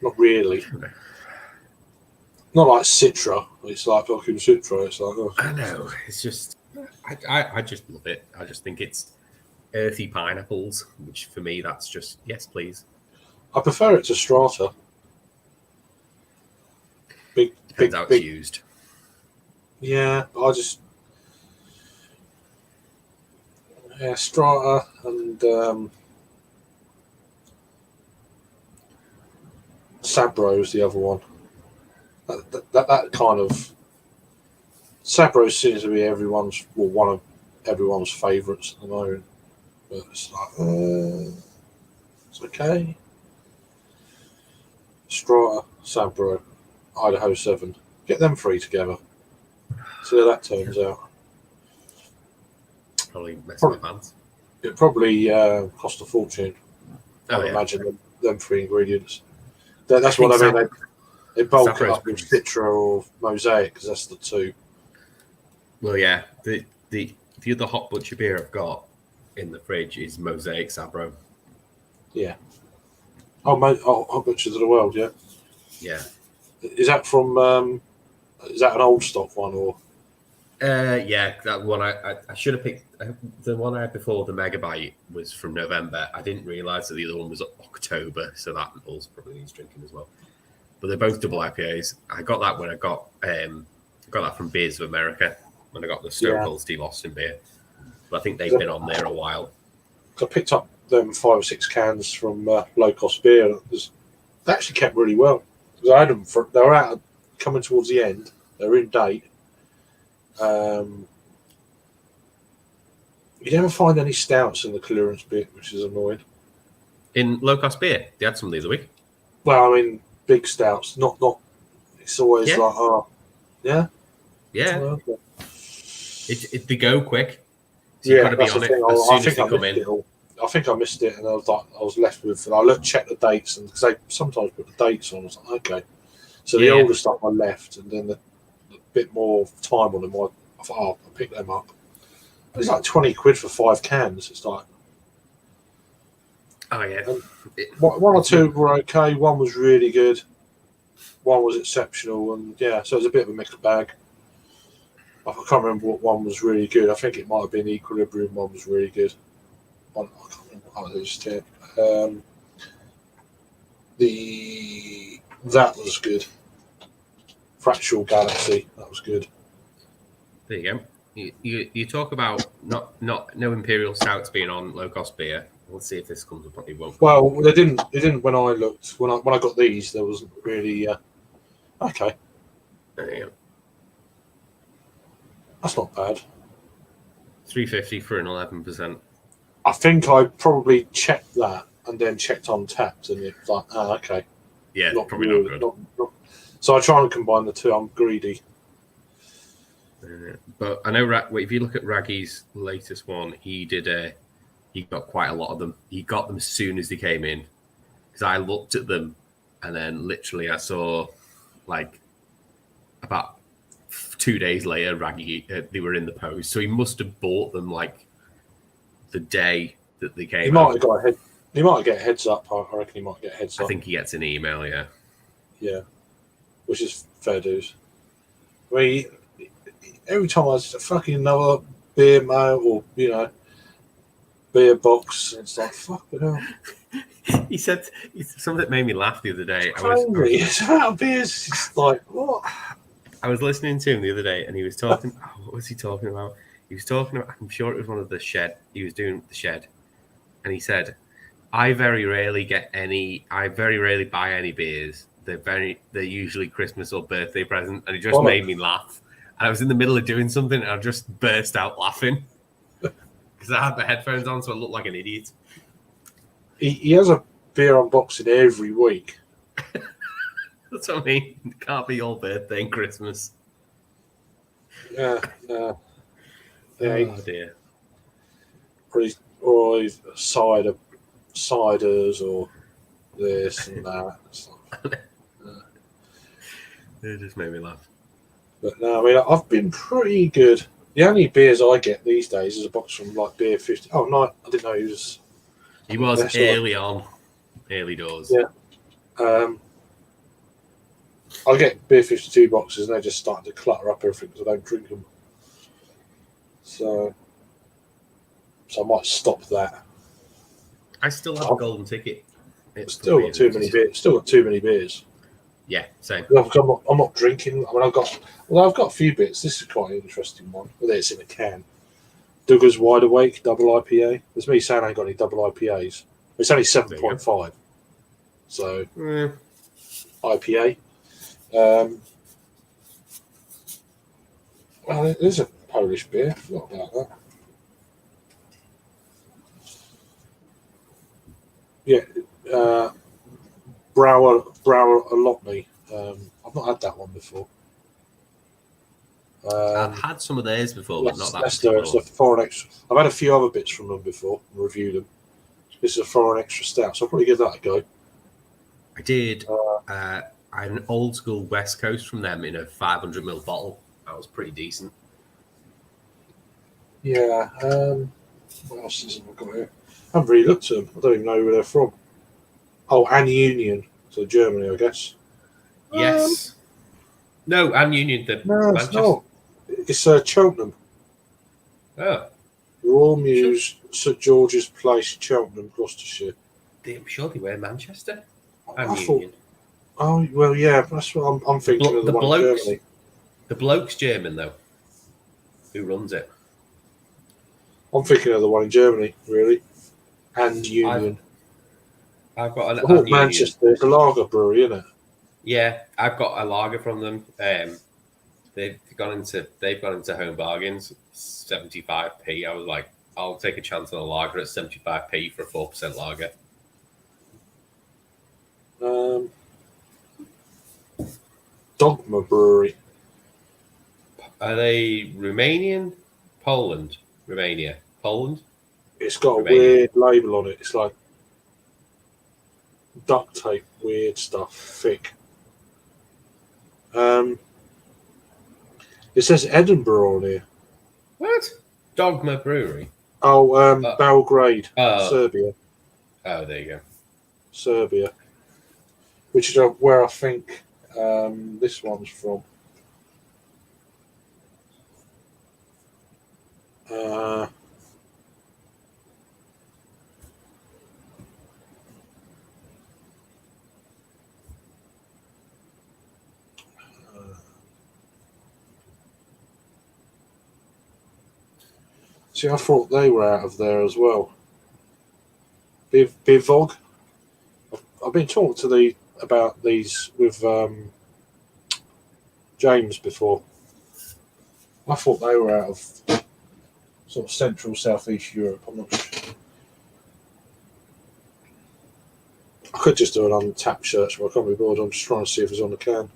Not really. Not like Citra. It's like fucking Citra. It's like I know. It's just I just love it. I just think it's earthy pineapples, which for me that's just yes, please. I prefer it to Strata. Depends how it's used. Yeah, Strata and Sabro's the other one. That kind of Sabro seems to be one of everyone's favourites at the moment. But it's like it's okay. Strata, Sabro, Idaho 7. Get them 3 together. See how that turns out. Probably mess my pants. It probably cost a fortune. I imagine them 3 ingredients. That's what I mean. They bulk it up with Citra or Mosaic because that's the 2. Well, yeah. The other hot butcher beer I've got in the fridge is Mosaic Sabro. Yeah. Hot Butchers of the World, yeah. Yeah. Is that from? Is that an old stock one or? Yeah, that one I should have picked. The one I had before the Megabyte was from November. I didn't realise that the other one was October, so that also probably needs drinking as well. But they're both double IPAs. I got that when I got that from Beers of America when I got the Stone Cold Steve Austin beer. But I think they've been on there a while. I picked up them 5 or 6 cans from Low Cost Beer. They actually kept really well because I had them they were out coming towards the end. They were in date. You never find any stouts in the clearance bit, which is annoying. In Low Cost Beer, they had some the other week. Well, I mean, big stouts, not. It's always like, yeah. Well, they go quick. So you've got to be on it as soon as they come in. I think I missed it, and I was left with. And I checked the dates, and because they sometimes put the dates on, I was like, okay. So the older stuff I left, and then the bit more time on them, I thought, I'll pick them up. It's like 20 quid for 5 cans. It's like, oh yeah. One or 2 were okay. One was really good. One was exceptional, and so it was a bit of a mixed bag. I can't remember what one was really good. I think it might have been Equilibrium. One was really good. I can't remember what it was. That was good. Fractal Galaxy. That was good. There you go. You talk about no Imperial Stouts being on Low Cost Beer. Let's see if this comes up. It won't. Well, they didn't when I looked. When I got these, there wasn't really. Okay. There you go. That's not bad. $3.50 for an 11%. I think I probably checked that and then checked on Tapped, and it's like, okay. Yeah, probably not good. Not. So I try and combine the 2. I'm greedy. But I know if you look at Raggy's latest one, he got quite a lot of them. He got them as soon as they came in. Because I looked at them and then literally I saw like about 2 days later, Raggy, they were in the post. So he must have bought them like the day that they came out. He might get a heads up. I reckon he might get a heads up. I think he gets an email, yeah. Yeah. Which is fair dues. I mean, every time I see fucking another beer mail or, beer box, it's like, fuck it hell. He said something that made me laugh the other day. It's about beers. It's like, what? I was listening to him the other day and he was talking. What was he talking about? He was talking about, I'm sure it was one of the shed. He was doing the shed. And he said, I very rarely buy any beers. They're usually Christmas or birthday present. And it just made me laugh. And I was in the middle of doing something and I just burst out laughing. Because I had my headphones on, so I looked like an idiot. He has a beer unboxing every week. That's what I mean. It can't be all birthday and Christmas. Yeah. Oh, dear. Or he's ciders or this and that. It just made me laugh. But no, I mean, I've been pretty good. The only beers I get these days is a box from like Beer 50. Oh, no, I didn't know he was. He was That's all right. early on, early doors. Yeah. I get Beer 52 boxes and they're just starting to clutter up everything because I don't drink them. So I might stop that. I still have a golden ticket. Still got too many beers. Still got too many beers. Yeah, same. I'm not drinking. I mean, I've got a few bits. This is quite an interesting one. Well, it's in a can. Duggar's Wide Awake double IPA. There's me saying I ain't got any double IPAs. It's only 7.5. So IPA. Well, there's a Polish beer. I forgot about that. Yeah, Brower Alotny. I've not had that one before. I've had some of theirs before, but not that. It's a foreign extra. I've had a few other bits from them before and reviewed them. This is a foreign extra stout, so I'll probably give that a go. I did. I had an old school West Coast from them in a 500ml bottle. That was pretty decent. Yeah. What else has I got here? I haven't really looked at them. I don't even know where they're from. Oh, and Union. So Germany, I guess. Yes. No, and Union. No, it's not. It's Cheltenham. Oh. Royal Mews, St George's Place, Cheltenham, Gloucestershire. I'm sure they were Manchester. And Union. Oh, well, yeah. That's what I'm thinking of the one in Germany. The bloke's German, though. Who runs it? I'm thinking of the one in Germany, really. And Union. I've got an Manchester. It's a lager brewery, isn't it? Yeah, I've got a lager from them. They've gone into Home Bargains, 75p. I was like, I'll take a chance on a lager at 75p for a 4% lager. Dogma Brewery. Are they Romanian? Poland? Romania? Poland? It's got a weird label on it. It's like duct tape, weird stuff, thick. It says Edinburgh on here. What? Dogma Brewery? Oh, Belgrade, Serbia. Oh, there you go. Serbia. Which is where I think this one's from. See, I thought they were out of there as well. Bivog. I've been talking about these with James before. I thought they were out of sort of Central Southeast Europe. I'm not sure. I could just do an untapped search, but I can't be bothered. I'm just trying to see if it's on the can.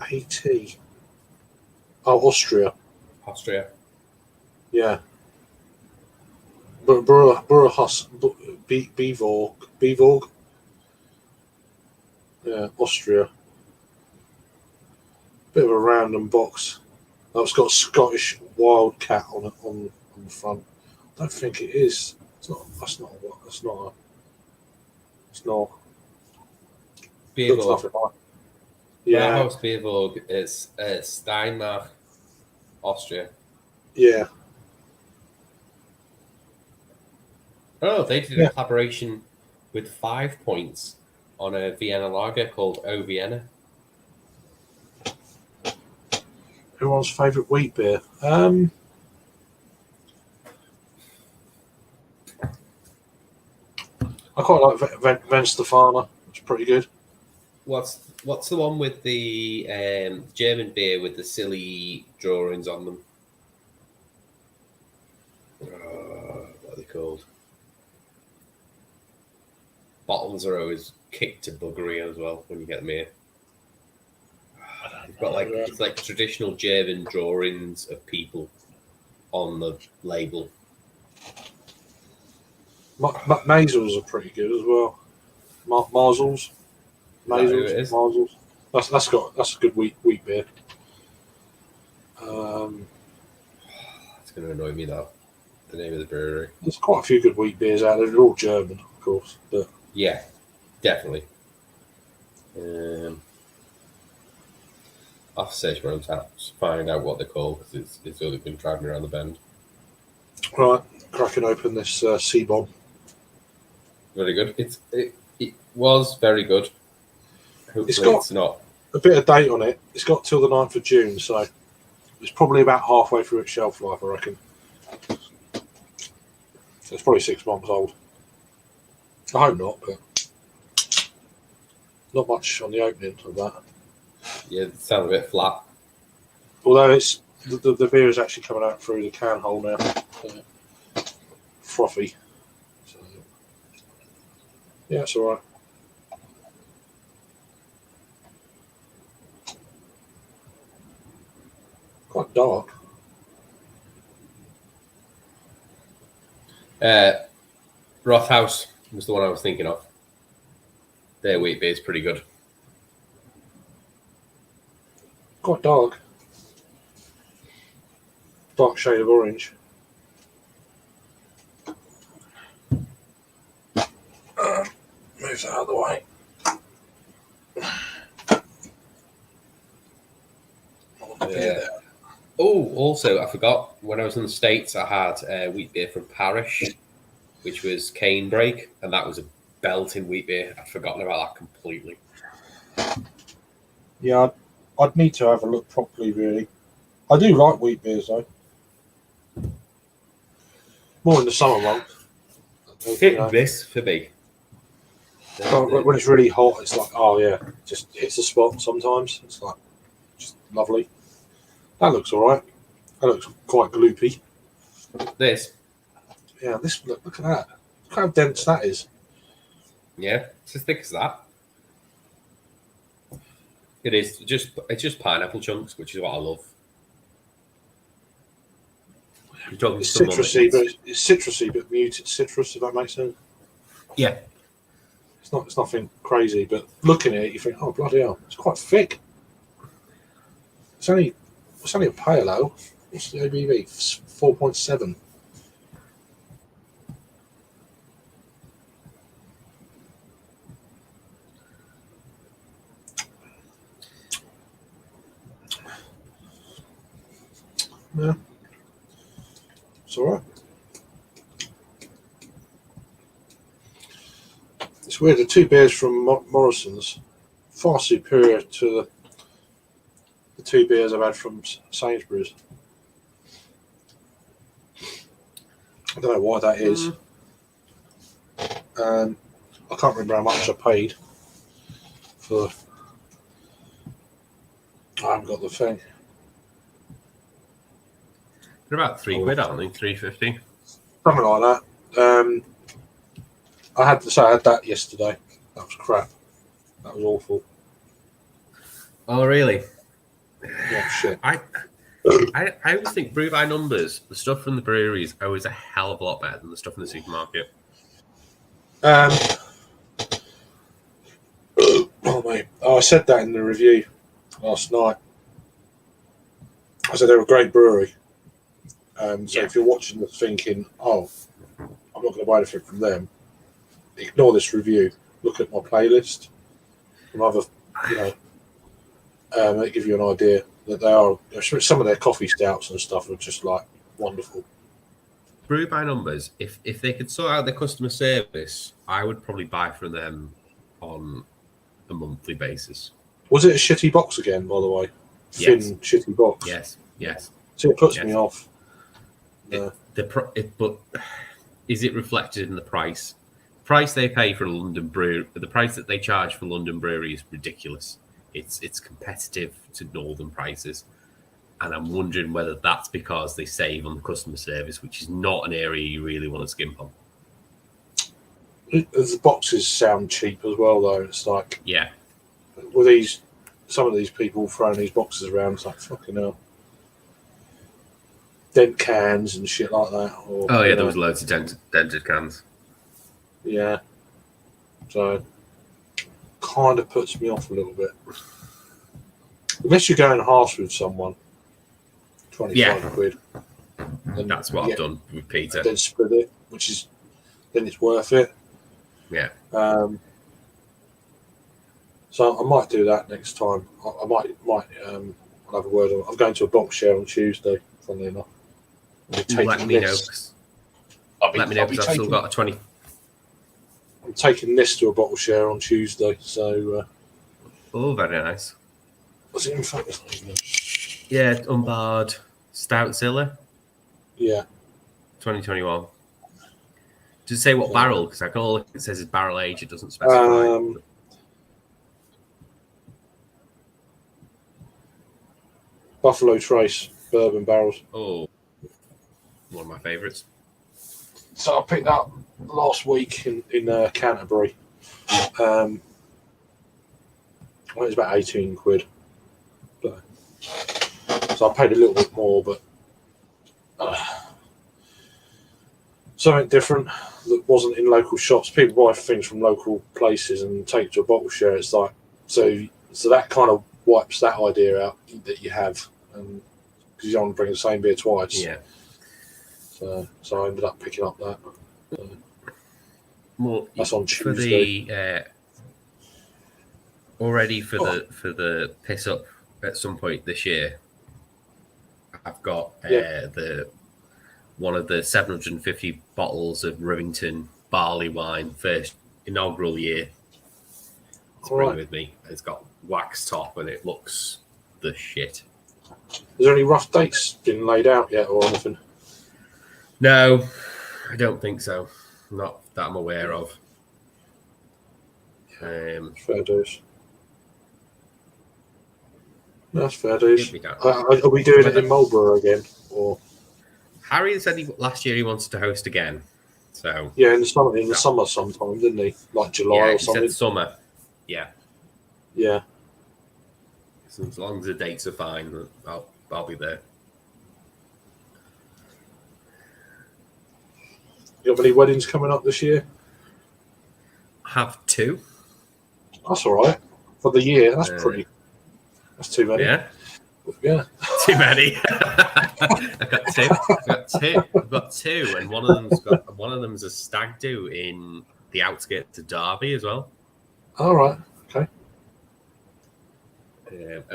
AT. Oh, Austria. Yeah. Bevorg. Yeah, Austria. Bit of a random box. Oh, it's got a Scottish wildcat on it on the front. I don't think it is. It's not. It's not. Bevorg. Yeah. Warehouse Bevorg is Steinmach, Austria. Yeah. Oh, they did a collaboration with 5 Points on a Vienna lager called O Vienna. Everyone's favourite wheat beer. I quite like Van Stefana. It's pretty good. What's the one with the German beer with the silly drawings on them? What are they called? Bottles are always kicked to buggery as well when you get them here. You've got it's like traditional German drawings of people on the label. Mazels are pretty good as well. Marzels. that who it is? Marshalls. That's a good wheat beer. It's going to annoy me though. The name of the brewery. There's quite a few good wheat beers out there. They're all German, of course. But Yeah, definitely. I'll search my own taps, find out what they're called because it's only been driving around the bend. right, cracking open this C-bomb. Very good. It was very good. Hopefully it's not. A bit of date on it. It's got till the 9th of June, so it's probably about halfway through its shelf life, I reckon. So it's probably 6 months old. I hope not, but not much on the opening of that. Yeah, it sounds a bit flat. Although it's the beer is actually coming out through the can hole now. Frothy. So, yeah, it's alright. Quite dark. Rothaus was the one I was thinking of. Their wheat beer is pretty good. Quite dark. Dark shade of orange. Move that out of the way. Yeah. Oh, also, I forgot, when I was in the States, I had wheat beer from Parish, which was Cane Break, and that was a belting wheat beer. I'd forgotten about that completely. Yeah, I'd need to have a look properly, really. I do like wheat beers, though. More in the summer months. Hit and miss for me. When it's really hot, it's like, oh yeah, just hits the spot sometimes. It's like, just lovely. That looks alright. That looks quite gloopy. This? Yeah, look at that. Look how dense that is. Yeah, it's as thick as that. It is. It's just pineapple chunks, which is what I love. You're talking It's citrusy, but muted citrus, if that makes sense. Yeah. It's nothing crazy, but looking at it, you think, oh bloody hell, it's quite thick. It's only a pale ale. What's the ABV? 4.7. Yeah, it's all right. It's weird. The two beers from Morrison's far superior to the two beers I've had from Sainsbury's. I don't know why that is. I can't remember how much I paid for. I haven't got the thing. They're about £3, aren't they? £3.50. Something like that. I had that yesterday. That was crap. That was awful. Oh, really? Yeah, shit. I always think brew by numbers, the stuff from the breweries, always a hell of a lot better than the stuff in the supermarket. Mate. I said that in the review last night. I said they're a great brewery. So if you're watching this thinking, oh, I'm not going to buy anything from them, ignore this review. Look at my playlist from other, they give you an idea that they are. Some of their coffee stouts and stuff are just like wonderful. Brew by numbers. If they could sort out their customer service, I would probably buy from them on a monthly basis. Was it a shitty box again, by the way? Thin, shitty box. Yes. So it puts me off. But is it reflected in the price? Price they pay for a London brew, the price that they charge for London brewery is ridiculous. It's competitive to northern prices, and I'm wondering whether that's because they save on the customer service, which is not an area you really want to skimp on. The boxes sound cheap as well, though. It's like, with some of these people throwing these boxes around, it's like fucking hell. Dent cans and shit like that. Or, there was loads of dented cans. Yeah. So, kind of puts me off a little bit. Unless you're going halves with someone, 25 quid. And that's what I've done with Peter. Then split it, then it's worth it. Yeah. So I might do that next time. I might I'll have a word on. I'm going to a box share on Tuesday, funnily enough. Let me know. Let me know because I've still got a 20. I'm taking this to a bottle share on Tuesday. So. Oh, very nice. Was it in fact? Yeah, unbarred Stout Zilla. Yeah. 2021. Does it say what barrel? Because all it says is barrel age. It doesn't specify. Buffalo Trace bourbon barrels. Oh, one of my favourites. So I picked up last week in Canterbury. It was about 18 quid. So I paid a little bit more, but something different that wasn't in local shops. People buy things from local places and take it to a bottle share. It's like so that kind of wipes that idea out that you have, because you don't want to bring the same beer twice. Yeah. So I ended up picking up that. Well, that's on Tuesday. For the piss up at some point this year. I've got one of the 750 bottles of Rivington barley wine, first inaugural year. To bring with me. It's got wax top and it looks the shit. Is there any rough dates been laid out yet or anything? No, I don't think so. Not that I'm aware of. Fair dues. That's fair dues. Are we doing it in Marlborough again? Or Harry said last year he wanted to host again. So yeah, in the summer sometime, didn't he? Like July or something. He said summer. Yeah. Yeah. So as long as the dates are fine, I'll be there. You have any weddings coming up this year? Have 2. That's all right for the year. That's pretty. That's too many. Yeah. Yeah. Too many. I've got two, and one of them's a stag do in the outskirts of Derby as well. All right. Okay.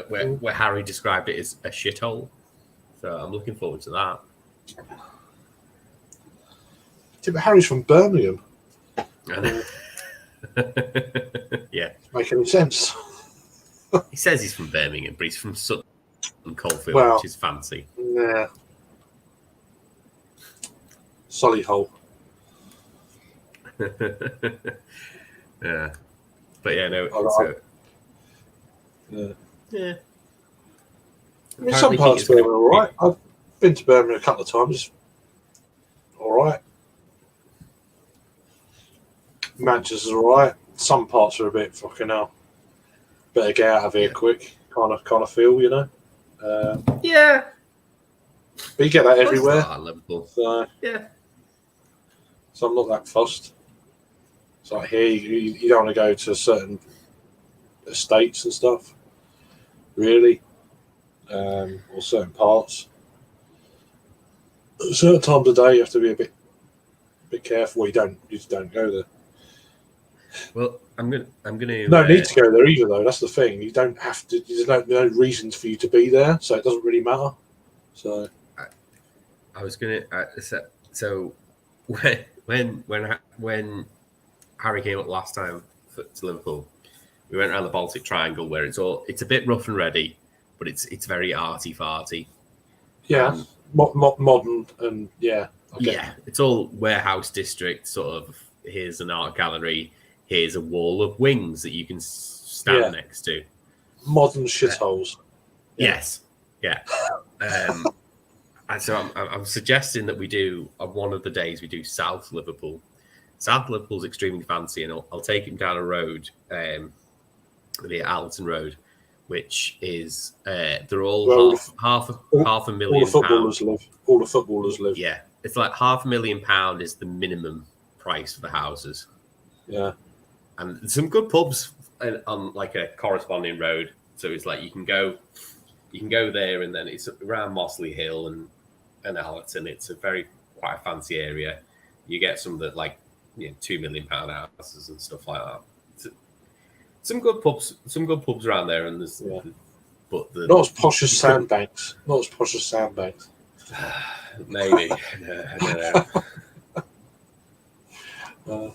Where Harry described it as a shithole. So I'm looking forward to that. Yeah, but Harry's from Birmingham. Yeah. Make any sense? He says he's from Birmingham, but he's from Sutton and Coalfield, which is fancy. Yeah. Solihull. Yeah. But yeah, no. Yeah. I mean, some parts of Birmingham are all right. I've been to Birmingham a couple of times. All right. Manchester's all right. Some parts are a bit fucking hell. Better get out of here quick. Kind of feel, you know. Yeah. But you get that everywhere. So, yeah. So I'm not that fussed. It's like here, you don't want to go to certain estates and stuff, really, or certain parts. At certain times of day, you have to be a bit careful. You just don't go there. Well, I'm gonna. No need to go there either, though. That's the thing. You don't have to. There's no reasons for you to be there, so it doesn't really matter. So, I was gonna. So when Harry came up last time to Liverpool, we went around the Baltic Triangle, where it's a bit rough and ready, but it's very arty farty. Yeah, modern and yeah. Okay. Yeah, it's all warehouse district sort of. Here's an art gallery. Here's a wall of wings that you can stand next to. Modern shitholes. Yes. Yeah. And so I'm suggesting that we do, on one of the days, we do South Liverpool. South Liverpool's extremely fancy, and I'll take him down a road, the Allerton Road, which is, they're all half a million pounds. All the footballers live. Yeah. It's like £500,000 is the minimum price for the houses. Yeah. And some good pubs, on like a corresponding road. So it's like you can go there, and then it's around Mossley Hill and Allerton. It's quite a fancy area. You get some that like £2 million houses and stuff like that. Some good pubs around there, and there's not as posh as Sandbanks. Not as posh as Sandbanks. Maybe. I don't know.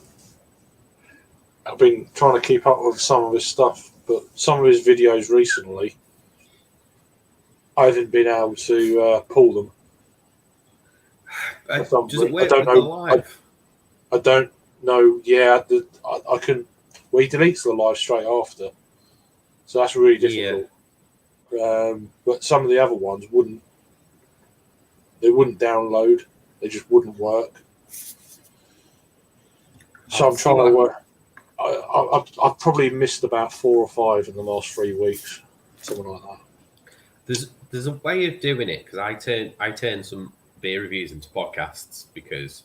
I've been trying to keep up with some of his stuff, but some of his videos recently, I haven't been able to pull them. I don't know. I don't know. Yeah, I can. Well, he deletes the live straight after, so that's really difficult. Yeah. But some of the other ones wouldn't. They wouldn't download. They just wouldn't work. So I'm trying to work. I've probably missed about 4 or 5 in the last 3 weeks, something like that. There's a way of doing it, because I turn some beer reviews into podcasts because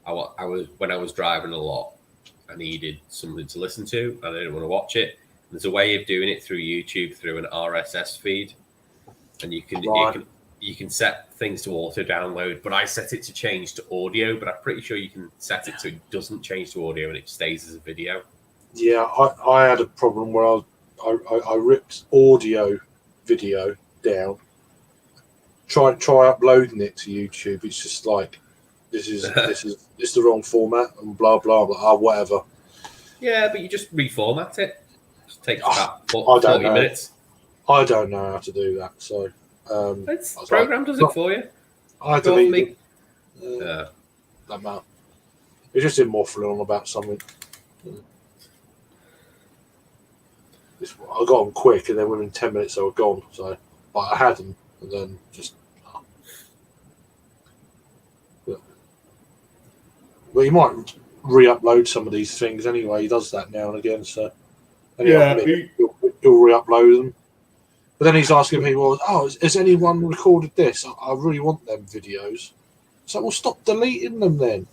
when I was driving a lot, I needed something to listen to and I didn't want to watch it. There's a way of doing it through YouTube through an RSS feed, and you can set things to auto download. But I set it to change to audio, but I'm pretty sure you can set it so it doesn't change to audio and it stays as a video. Yeah, I had a problem where I ripped audio video down. Try uploading it to YouTube. It's just like this is the wrong format and blah blah blah. Whatever. Yeah, but you just reformat it. It takes about 40 minutes. I don't know how to do that. So the program does it for you. I delete it. That matter. It's just him waffling on about something. I got them quick, and then within 10 minutes they were gone. So I had them, and then just. But he might re-upload some of these things anyway. He does that now and again. So he'll re-upload them. But then he's asking people, "Oh, has anyone recorded this? I really want them videos." So we'll stop deleting them then.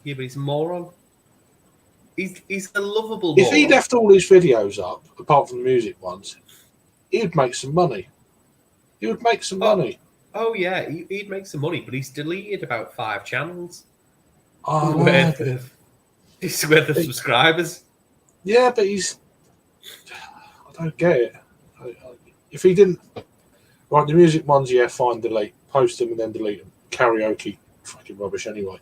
Yeah, but he's a moron. He's a lovable moron. If he left all his videos up, apart from the music ones, he'd make some money. He would make some money. Oh yeah, he'd make some money, but he's deleted about 5 channels. Oh, worth of subscribers. Yeah, but I don't get it. If he didn't, right, the music ones, yeah, fine, delete, post them and then delete them. Karaoke, fucking rubbish anyway.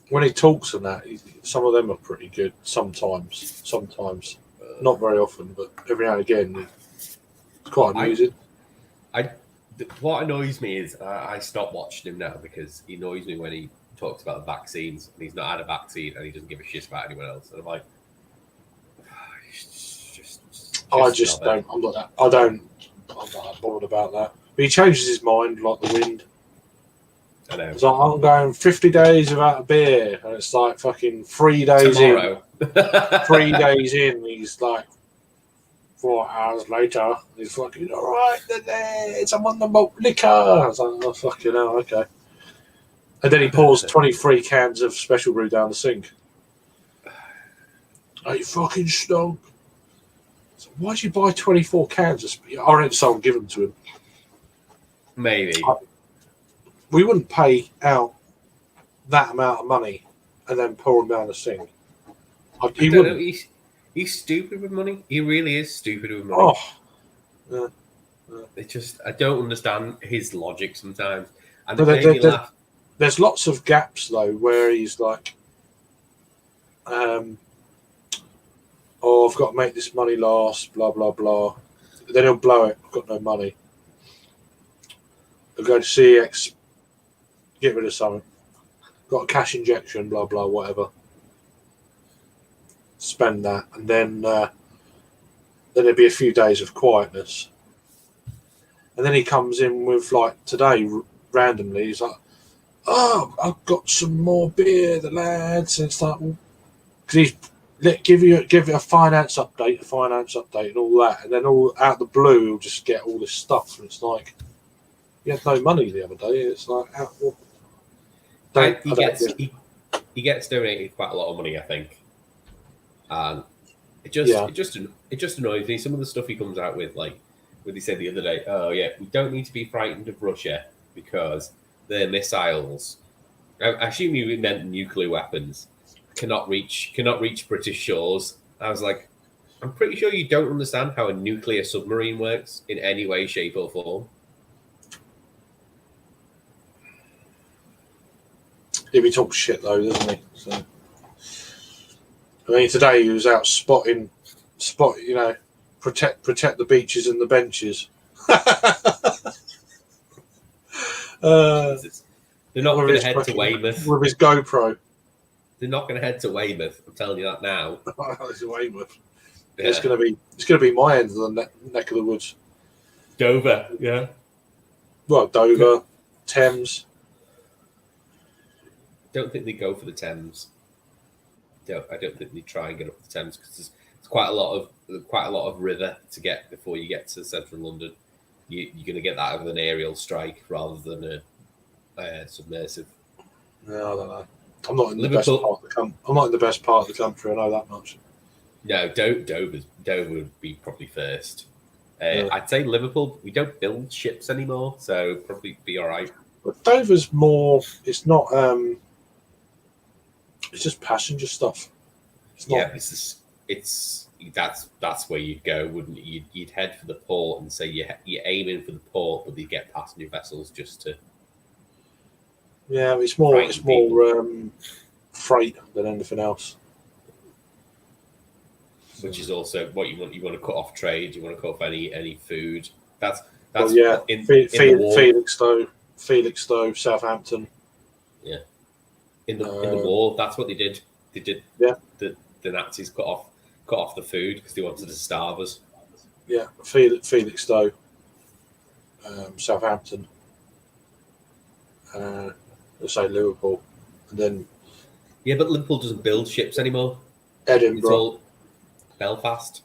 When he talks and that, some of them are pretty good. Sometimes, not very often, but every now and again, it's quite amusing. What annoys me is I stopped watching him now because he annoys me when he talks about the vaccines and he's not had a vaccine and he doesn't give a shit about anyone else. And I'm like, I'm not that bothered about that. But he changes his mind like the wind. I know. It's like, I'm going 50 days without a beer, and it's like fucking 3 days tomorrow. In. 3 days in, he's like 4 hours later, he's fucking all right. It's I'm on the malt liquor. I was like, oh fucking hell, okay. And then he pours 23 cans of special brew down the sink. Are you fucking stonk? So why'd you buy 24 cans of I reckon someone give them to him. Maybe. We wouldn't pay out that amount of money and then pour them down the sink. He wouldn't. He's stupid with money. He really is stupid with money. Oh. It just, I don't understand his logic sometimes. And it made me laugh. There's lots of gaps, though, where he's like, I've got to make this money last, blah, blah, blah. Then he'll blow it. I've got no money. I'll go to CX, get rid of something. Got a cash injection, blah, blah, whatever. Spend that. And then there'll be a few days of quietness. And then he comes in with, like, today, randomly, he's like, oh, I've got some more beer, the lads. And it's like, well, because he's give it a finance update and all that. And then all out the blue, he'll just get all this stuff. And it's like, you had no money the other day. It's like, he gets donated quite a lot of money, I think. and Yeah. it just annoys me. Some of the stuff he comes out with, like what he said the other day. Oh yeah, we don't need to be frightened of Russia because their missiles. I assume you meant nuclear weapons cannot reach British shores. I was like, I'm pretty sure you don't understand how a nuclear submarine works in any way, shape, or form. He talks shit though, doesn't he? So, I mean, today he was out spotting, protect the beaches and the benches. Jesus. They're not going to head to Weymouth. With his GoPro. They're not going to head to Weymouth. I'm telling you that now. It's Weymouth. Yeah. It's going to be my end of the neck of the woods. Dover, yeah. Well, Dover, Thames. Don't think they go for the Thames. I don't think they try and get up the Thames because there's quite a lot of river to get before you get to central London. You're going to get that with an aerial strike rather than a submersive. No, I don't know. I'm not in the best part of the country. I'm not in the best part of the country. I know that much. No, Dover would be probably first. I'd say Liverpool. We don't build ships anymore, so probably be all right. But Dover's more. It's not. It's just passenger stuff. It's not, that's where you'd go, wouldn't you? You'd head for the port and say you're aiming for the port, but you get passenger vessels just to. Yeah, it's more freight than anything else. Which is also what you want. You want to cut off trade. You want to cut off any food. That's Felixstowe, Southampton. Yeah. In the war, that's what they did. They did. Yeah. The Nazis cut off the food because they wanted to starve us. Yeah, Felixstowe, Southampton. Let's say Liverpool, and then. Yeah, but Liverpool doesn't build ships anymore. Edinburgh. It's all Belfast.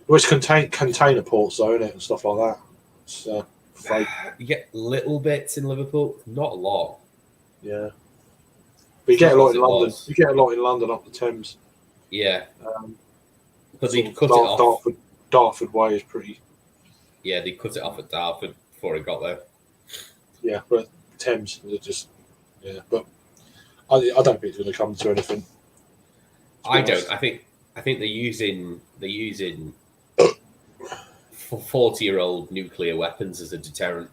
Well, it's container ports though, isn't it, and stuff like that. It's freight. You get little bits in Liverpool, not a lot. Yeah. But you get a lot in London. You get a lot in London up the Thames. Yeah. But they cut it off. Dartford Way is pretty. Yeah, they cut it off at Dartford before it got there. Yeah, but Thames is just. Yeah, but I don't think it's going to come to anything. I don't. I think they're using 40-year-old nuclear weapons as a deterrent.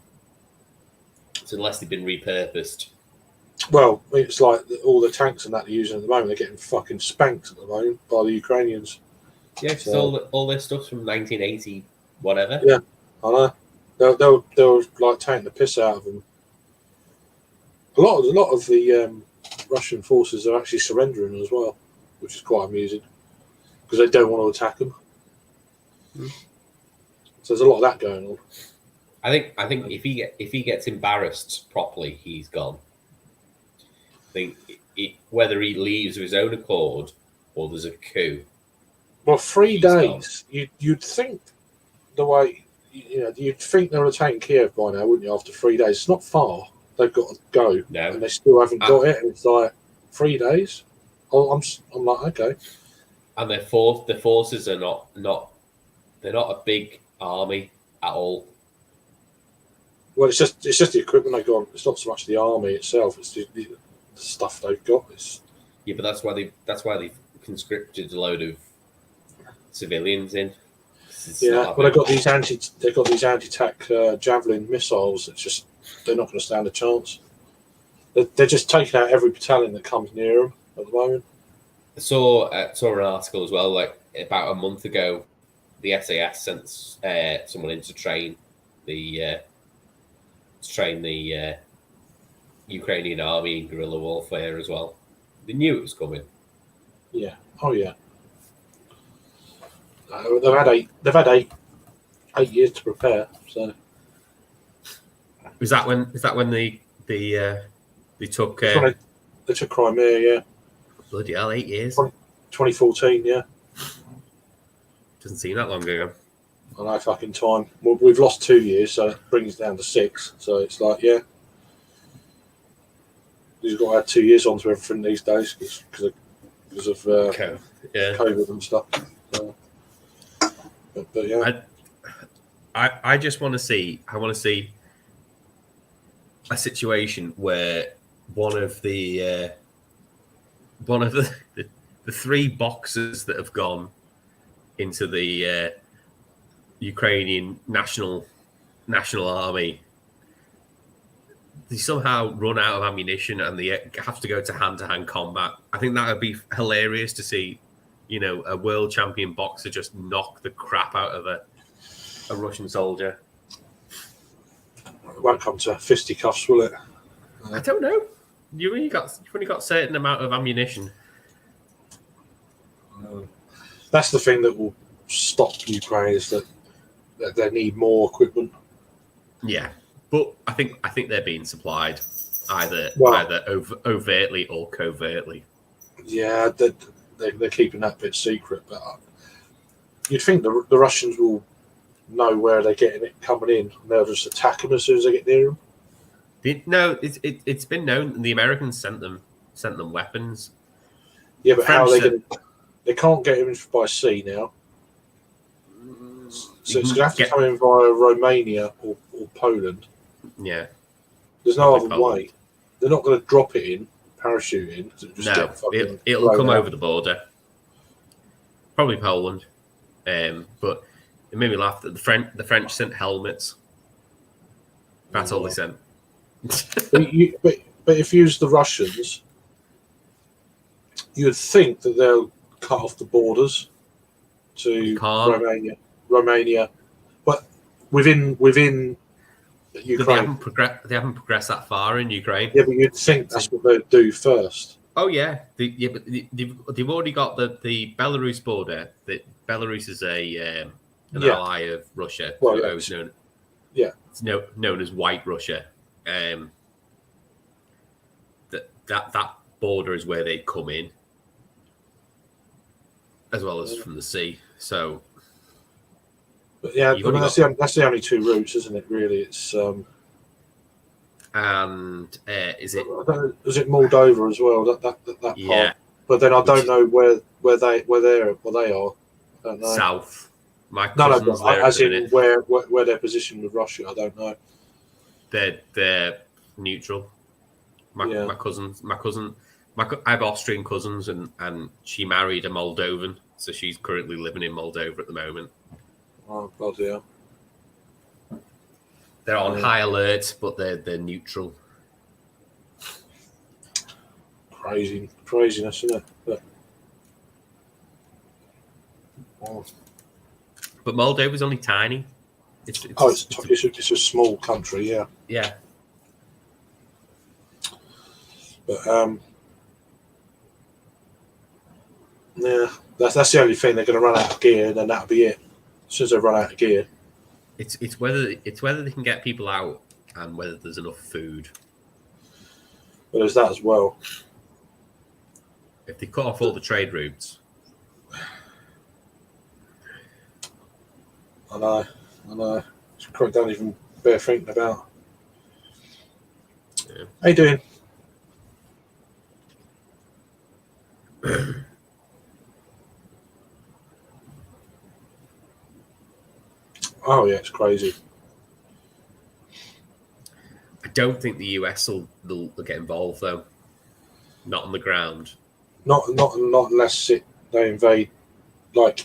So unless they've been repurposed. Well, it's like all the tanks and that they're using at the moment, they're getting fucking spanked at the moment by the Ukrainians. Yeah, because all this stuff's from 1980, whatever. Yeah, I know. They'll like taking the piss out of them. A lot of the Russian forces are actually surrendering as well, which is quite amusing because they don't want to attack them. So there's a lot of that going on. I think if he gets embarrassed properly, he's gone. I think whether he leaves of his own accord or there's a coup. Well, 3 days. You'd think the way you'd think they would have taken Kiev by now, wouldn't you? After 3 days, it's not far. They've got to go, and they still haven't got it. And it's like 3 days. I'm like, okay. And the forces are not they're not a big army at all. Well, it's just the equipment they've got. It's not so much the army itself. It's the stuff they've got. Yeah, but that's why they've conscripted a load of civilians in. Yeah, well, they've got these anti-tank javelin missiles. It's just they're not going to stand a chance. They're just taking out every battalion that comes near them at the moment. I saw an article as well, like about a month ago, the SAS sent someone in to train the Ukrainian army in guerrilla warfare as well. They knew it was coming. Yeah. Oh yeah. They've had eight years to prepare. So. Was that when they took? They took Crimea. Yeah. Bloody hell, 8 years. 2014. Yeah. Doesn't seem that long ago. I know, fucking time. Well, we've lost 2 years, so it brings it down to 6. So it's like, yeah. You've got to add 2 years onto everything these days because because of Yeah. COVID and stuff. But yeah, I just want to see. I want to see a situation where one of the the three boxers that have gone into the Ukrainian national army, they somehow run out of ammunition and they have to go to hand combat. I think that would be hilarious to see, a world champion boxer just knock the crap out of a Russian soldier. it won't come to fisticuffs, will it? I don't know. You've only got a certain amount of ammunition. That's the thing that will stop Ukraine, is that they need more equipment. Yeah, but I think they're being supplied either overtly or covertly. Yeah, they're keeping that bit secret, but you'd think the Russians will know where they're getting it coming in, and they'll just attack them as soon as they get near them. No, it's been known the Americans sent them weapons. Yeah, but how are they going to? They can't get in by sea now, so it's going to have to come in via Romania or Poland. Yeah, there's no other way. They're not going to drop it in, parachute in. It'll come over the border. Probably Poland, but it made me laugh that the French sent helmets. That's all they sent. but if you use the Russians, you'd think that they'll cut off the borders to Romania, but within Ukraine, they haven't progressed that far in Ukraine. Yeah, but you'd think that's what they'd do first. Oh yeah, but they've already got the Belarus border. That Belarus is an ally of Russia. Well, it's known as White Russia. That border is where they come in, as well as from the sea. So, but yeah, that's the only two routes, isn't it? Really, it's and is it Moldova as well? That part. But then I don't know where they are. I don't know. South. As in where they're positioned with Russia. I don't know. They're neutral. My cousin. I have Austrian cousins, and she married a Moldovan, so she's currently living in Moldova at the moment. Oh bloody hell! They're on high alert, but they're neutral. Craziness, isn't it? But Moldova's only tiny. It's a small country, yeah. Yeah. But yeah, that's the only thing. They're going to run out of gear, and then that'll be it. As soon as they run out of gear, it's whether they can get people out and whether there's enough food. But there's that as well. If they cut off all the trade routes, I know. It's quite don't even bear thinking about. Yeah. How you doing? Oh yeah, it's crazy. I don't think the US will get involved though. Not on the ground. Not unless they invade like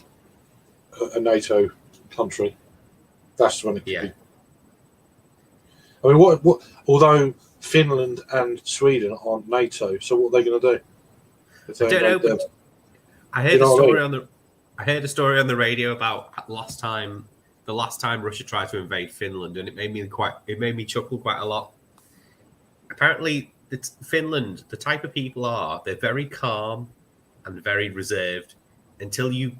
a NATO country. That's when it could be. I mean, what? Although Finland and Sweden aren't NATO, so what are they going to do? I don't know. I heard I heard a story on the radio about the last time Russia tried to invade Finland, and it made me chuckle quite a lot. Apparently, Finland, the type of people they're very calm and very reserved until you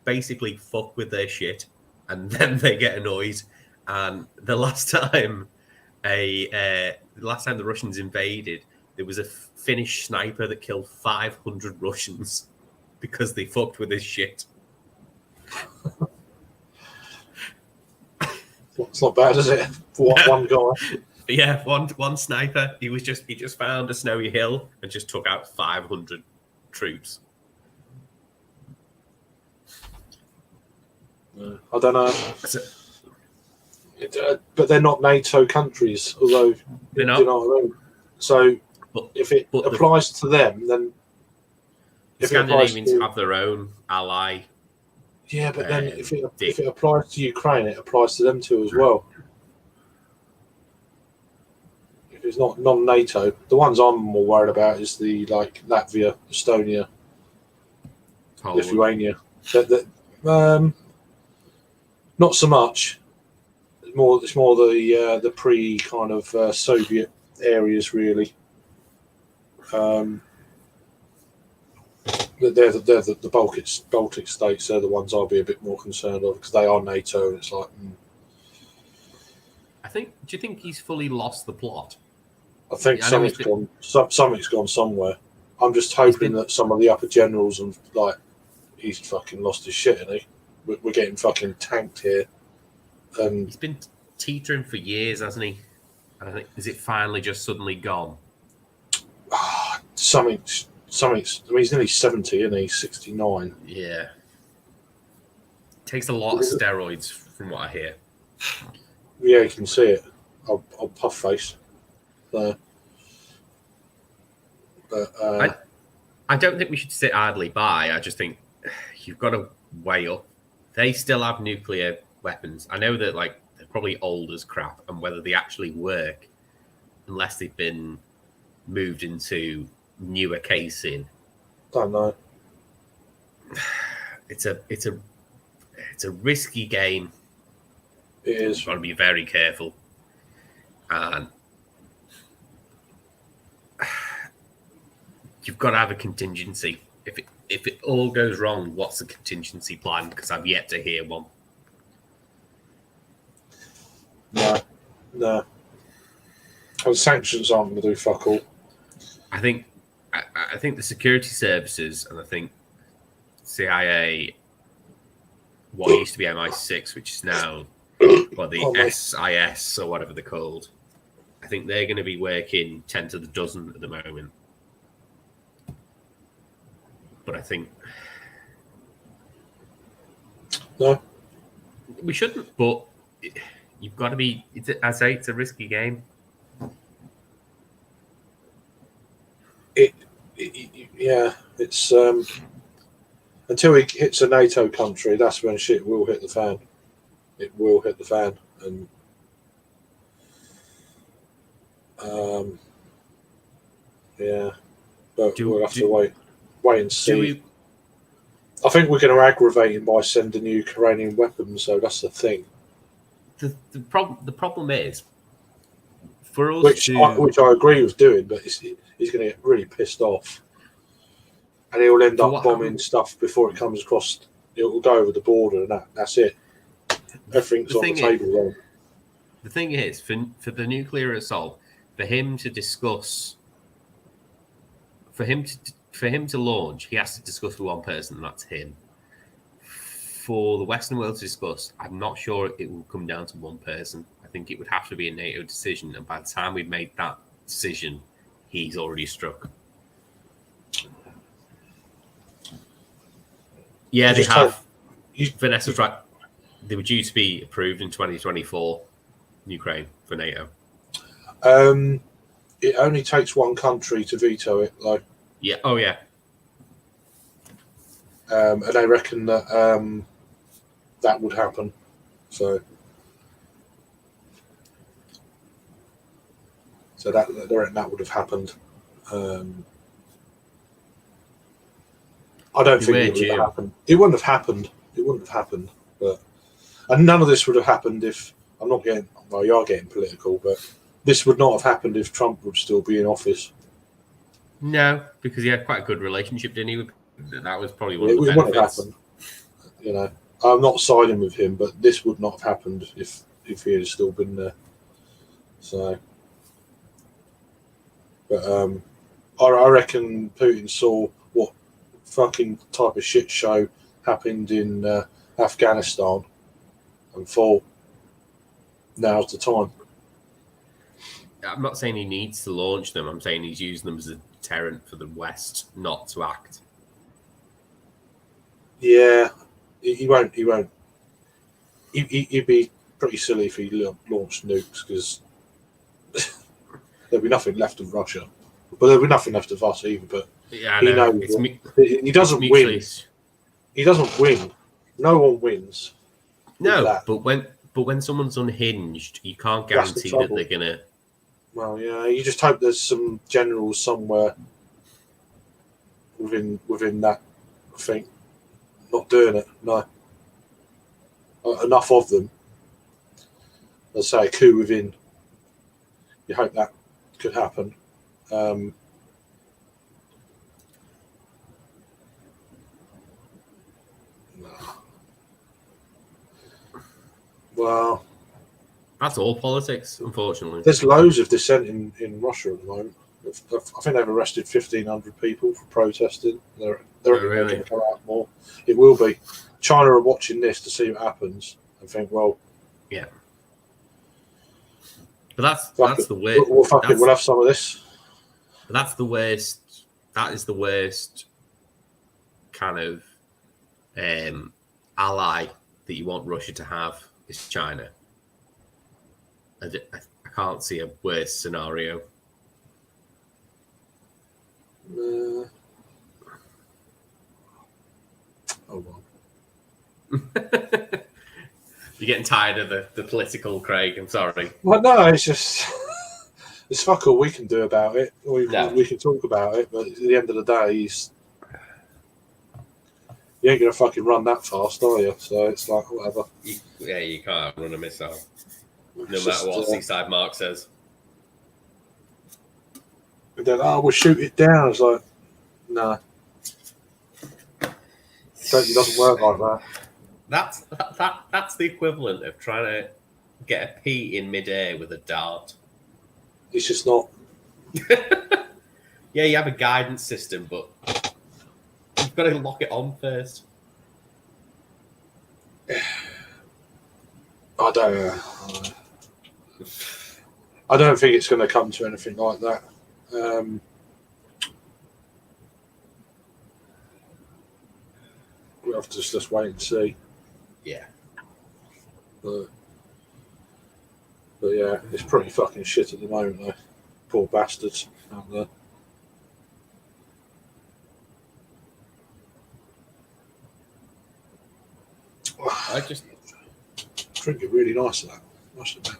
basically fuck with their shit, and then they get annoyed. And the last time the Russians invaded, there was a Finnish sniper that killed 500 Russians because they fucked with his shit. It's not bad, is it? For one guy. Yeah, one sniper. He just found a snowy hill and just took out 500 troops I don't know. But they're not NATO countries, although They're not. do you know what I mean? So if it but applies to them, then the Scandinavians have their own ally. Yeah, but then if it applies to Ukraine, it applies to them too as well. If it's not non-NATO, the ones I'm more worried about is the Latvia, Estonia, Poland. Lithuania. Not so much. It's more the pre kind of Soviet areas really. They're the Baltic states. They're the ones I'll be a bit more concerned of because they are NATO, and it's like. Do you think he's fully lost the plot? I think something's gone somewhere. I'm just hoping that some of the upper generals and he's fucking lost his shit, isn't he? We're getting fucking tanked here. And he's been teetering for years, hasn't he? And I think is it finally just suddenly gone? Something's. I mean, he's nearly 70, isn't he? 69. Yeah. Takes a lot of steroids, from what I hear. Yeah, you can see it. I'll puff face. But I don't think we should sit idly by. I just think you've got to weigh up. They still have nuclear weapons. I know that they're probably old as crap, and whether they actually work, unless they've been moved into newer casing. Don't know. It's a risky game. It is. You've got to be very careful, and you've got to have a contingency. If it all goes wrong, what's the contingency plan? Because I've yet to hear one. No. Well, the sanctions aren't going to do fuck all. I think the security services and I think CIA, what used to be MI6, which is now the SIS or whatever they're called, I think they're going to be working 10 to the dozen at the moment. But I think no, we shouldn't. But you've got to be. I say it's a risky game. It's until it hits a NATO country, that's when shit will hit the fan. It will hit the fan, and but we'll have to wait and see. I think we're going to aggravate him by sending Ukrainian weapons, so that's the thing. The problem is for us which I agree with doing, but he's going to get really pissed off, and he'll end up bombing stuff before it comes across. It will go over the border, and that's it. Everything's on the table then. The thing is, for the nuclear assault, for him to discuss, for him to launch, he has to discuss with one person, and that's him. For the Western world to discuss, I'm not sure it will come down to one person. I think it would have to be a NATO decision, and by the time we've made that decision, he's already struck. Yeah, they have. Vanessa's right. They were due to be approved in 2024, Ukraine, for NATO. It only takes one country to veto it, though. Yeah. Oh, yeah. And they reckon that that would happen. So that would have happened. I don't think it would have happened. It wouldn't have happened. And none of this would have happened if I'm not getting. Well, you are getting political, but this would not have happened if Trump would still be in office. No, because he had quite a good relationship, didn't he? That was probably one of the benefits. It wouldn't have happened. You know, I'm not siding with him, but this would not have happened if he had still been there. So, but I reckon Putin saw what fucking type of shit show happened in Afghanistan and thought, now's the time. I'm not saying he needs to launch them. I'm saying he's using them as a deterrent for the West not to act. Yeah, he won't. He'd be pretty silly if he launched nukes because there'd be nothing left of Russia. But there'd be nothing left of us either. But Yeah, I he know. knows he doesn't win. He doesn't win. No one wins. No, but when someone's unhinged, you can't guarantee that they're gonna. Well, yeah, you just hope there's some generals somewhere within that thing not doing it. No, enough of them. Let's say a coup within. You hope that could happen. Well, that's all politics, unfortunately. There's loads of dissent in Russia at the moment. I think they've arrested 1,500 people for protesting. They're really going to come out more. It will be. China are watching this to see what happens and think, well, yeah. But that's the way. Well, fuck it. We'll have some of this. But that's the worst. That is the worst kind of ally that you want Russia to have is China. I can't see a worse scenario. Oh well. You're getting tired of the political, Craig. I'm sorry. Well, no, it's just it's fuck all we can do about it. We can talk about it, but at the end of the day, you ain't gonna fucking run that fast, are you? So it's like whatever. You can't run a missile, no matter what Seaside Mark says. And then, we'll shoot it down. It's like, no, it doesn't work like that. That's the equivalent of trying to get a pea in midair with a dart. It's just not. Yeah, you have a guidance system, but you've got to lock it on first. I don't know. I don't think it's going to come to anything like that. We'll have to just wait and see. Yeah. But yeah, it's pretty fucking shit at the moment, though. Poor bastards out there. I just drink it really nice of that. Must admit.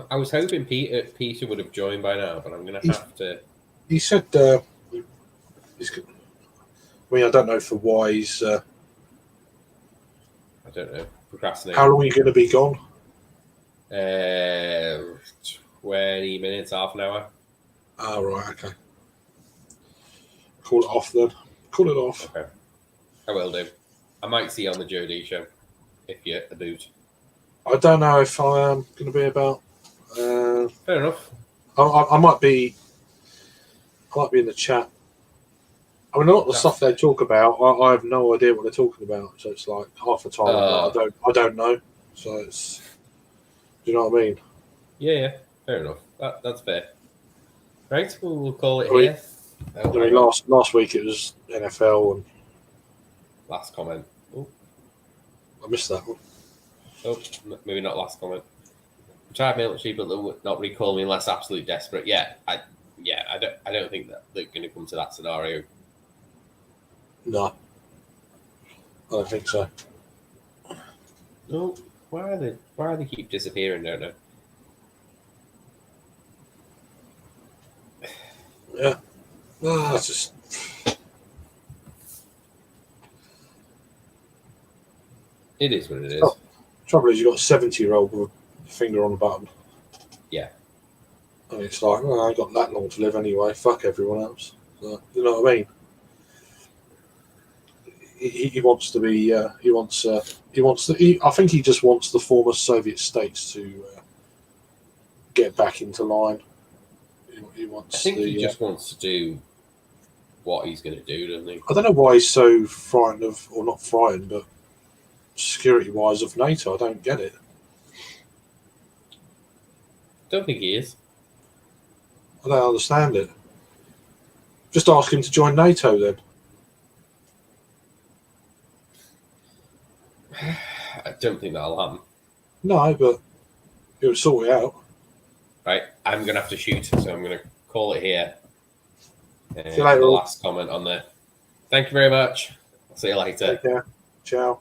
I was hoping Peter would have joined by now, but I'm going to have to. He said he's. I mean, I don't know for why he's. I don't know. Procrastinating. How long are you going to be gone? 20 minutes, half an hour. Oh, right, okay. Call it off then. Call it off. Okay. I will do. I might see you on the Joe D show if you're a boot. I don't know if I am going to be about. Fair enough. I might be. I might be in the chat. I mean, a lot of the stuff they talk about, I have no idea what they're talking about. So it's like half the time I don't know. So it's. Do you know what I mean? Yeah. Fair enough. That's fair. Right, we'll call it here. I mean, last week it was NFL and. Last comment. Oh, I missed that one. Oh, maybe not last comment. I tried military, but they would not recall me unless absolutely desperate. I don't think that they're going to come to that scenario. No, I don't think so. No, why they keep disappearing? Don't know. Yeah, well, that's just. It is what it is. Trouble is, you've got a 70-year-old with a finger on the button. Yeah. And it's like, I ain't got that long to live anyway. Fuck everyone else. So, you know what I mean? He wants to be. I think he just wants the former Soviet states to get back into line. He wants. I think he just wants to do what he's going to do, doesn't he? I don't know why he's so frightened of, or not frightened, but security-wise of NATO. I don't get it. Don't think he is. I don't understand it. Just ask him to join NATO then. I don't think that'll happen. No, but it would sort it out. Right, I'm going to have to shoot, so I'm going to call it here. See you later. The last comment on there. Thank you very much. I'll see you later. Take care. Ciao.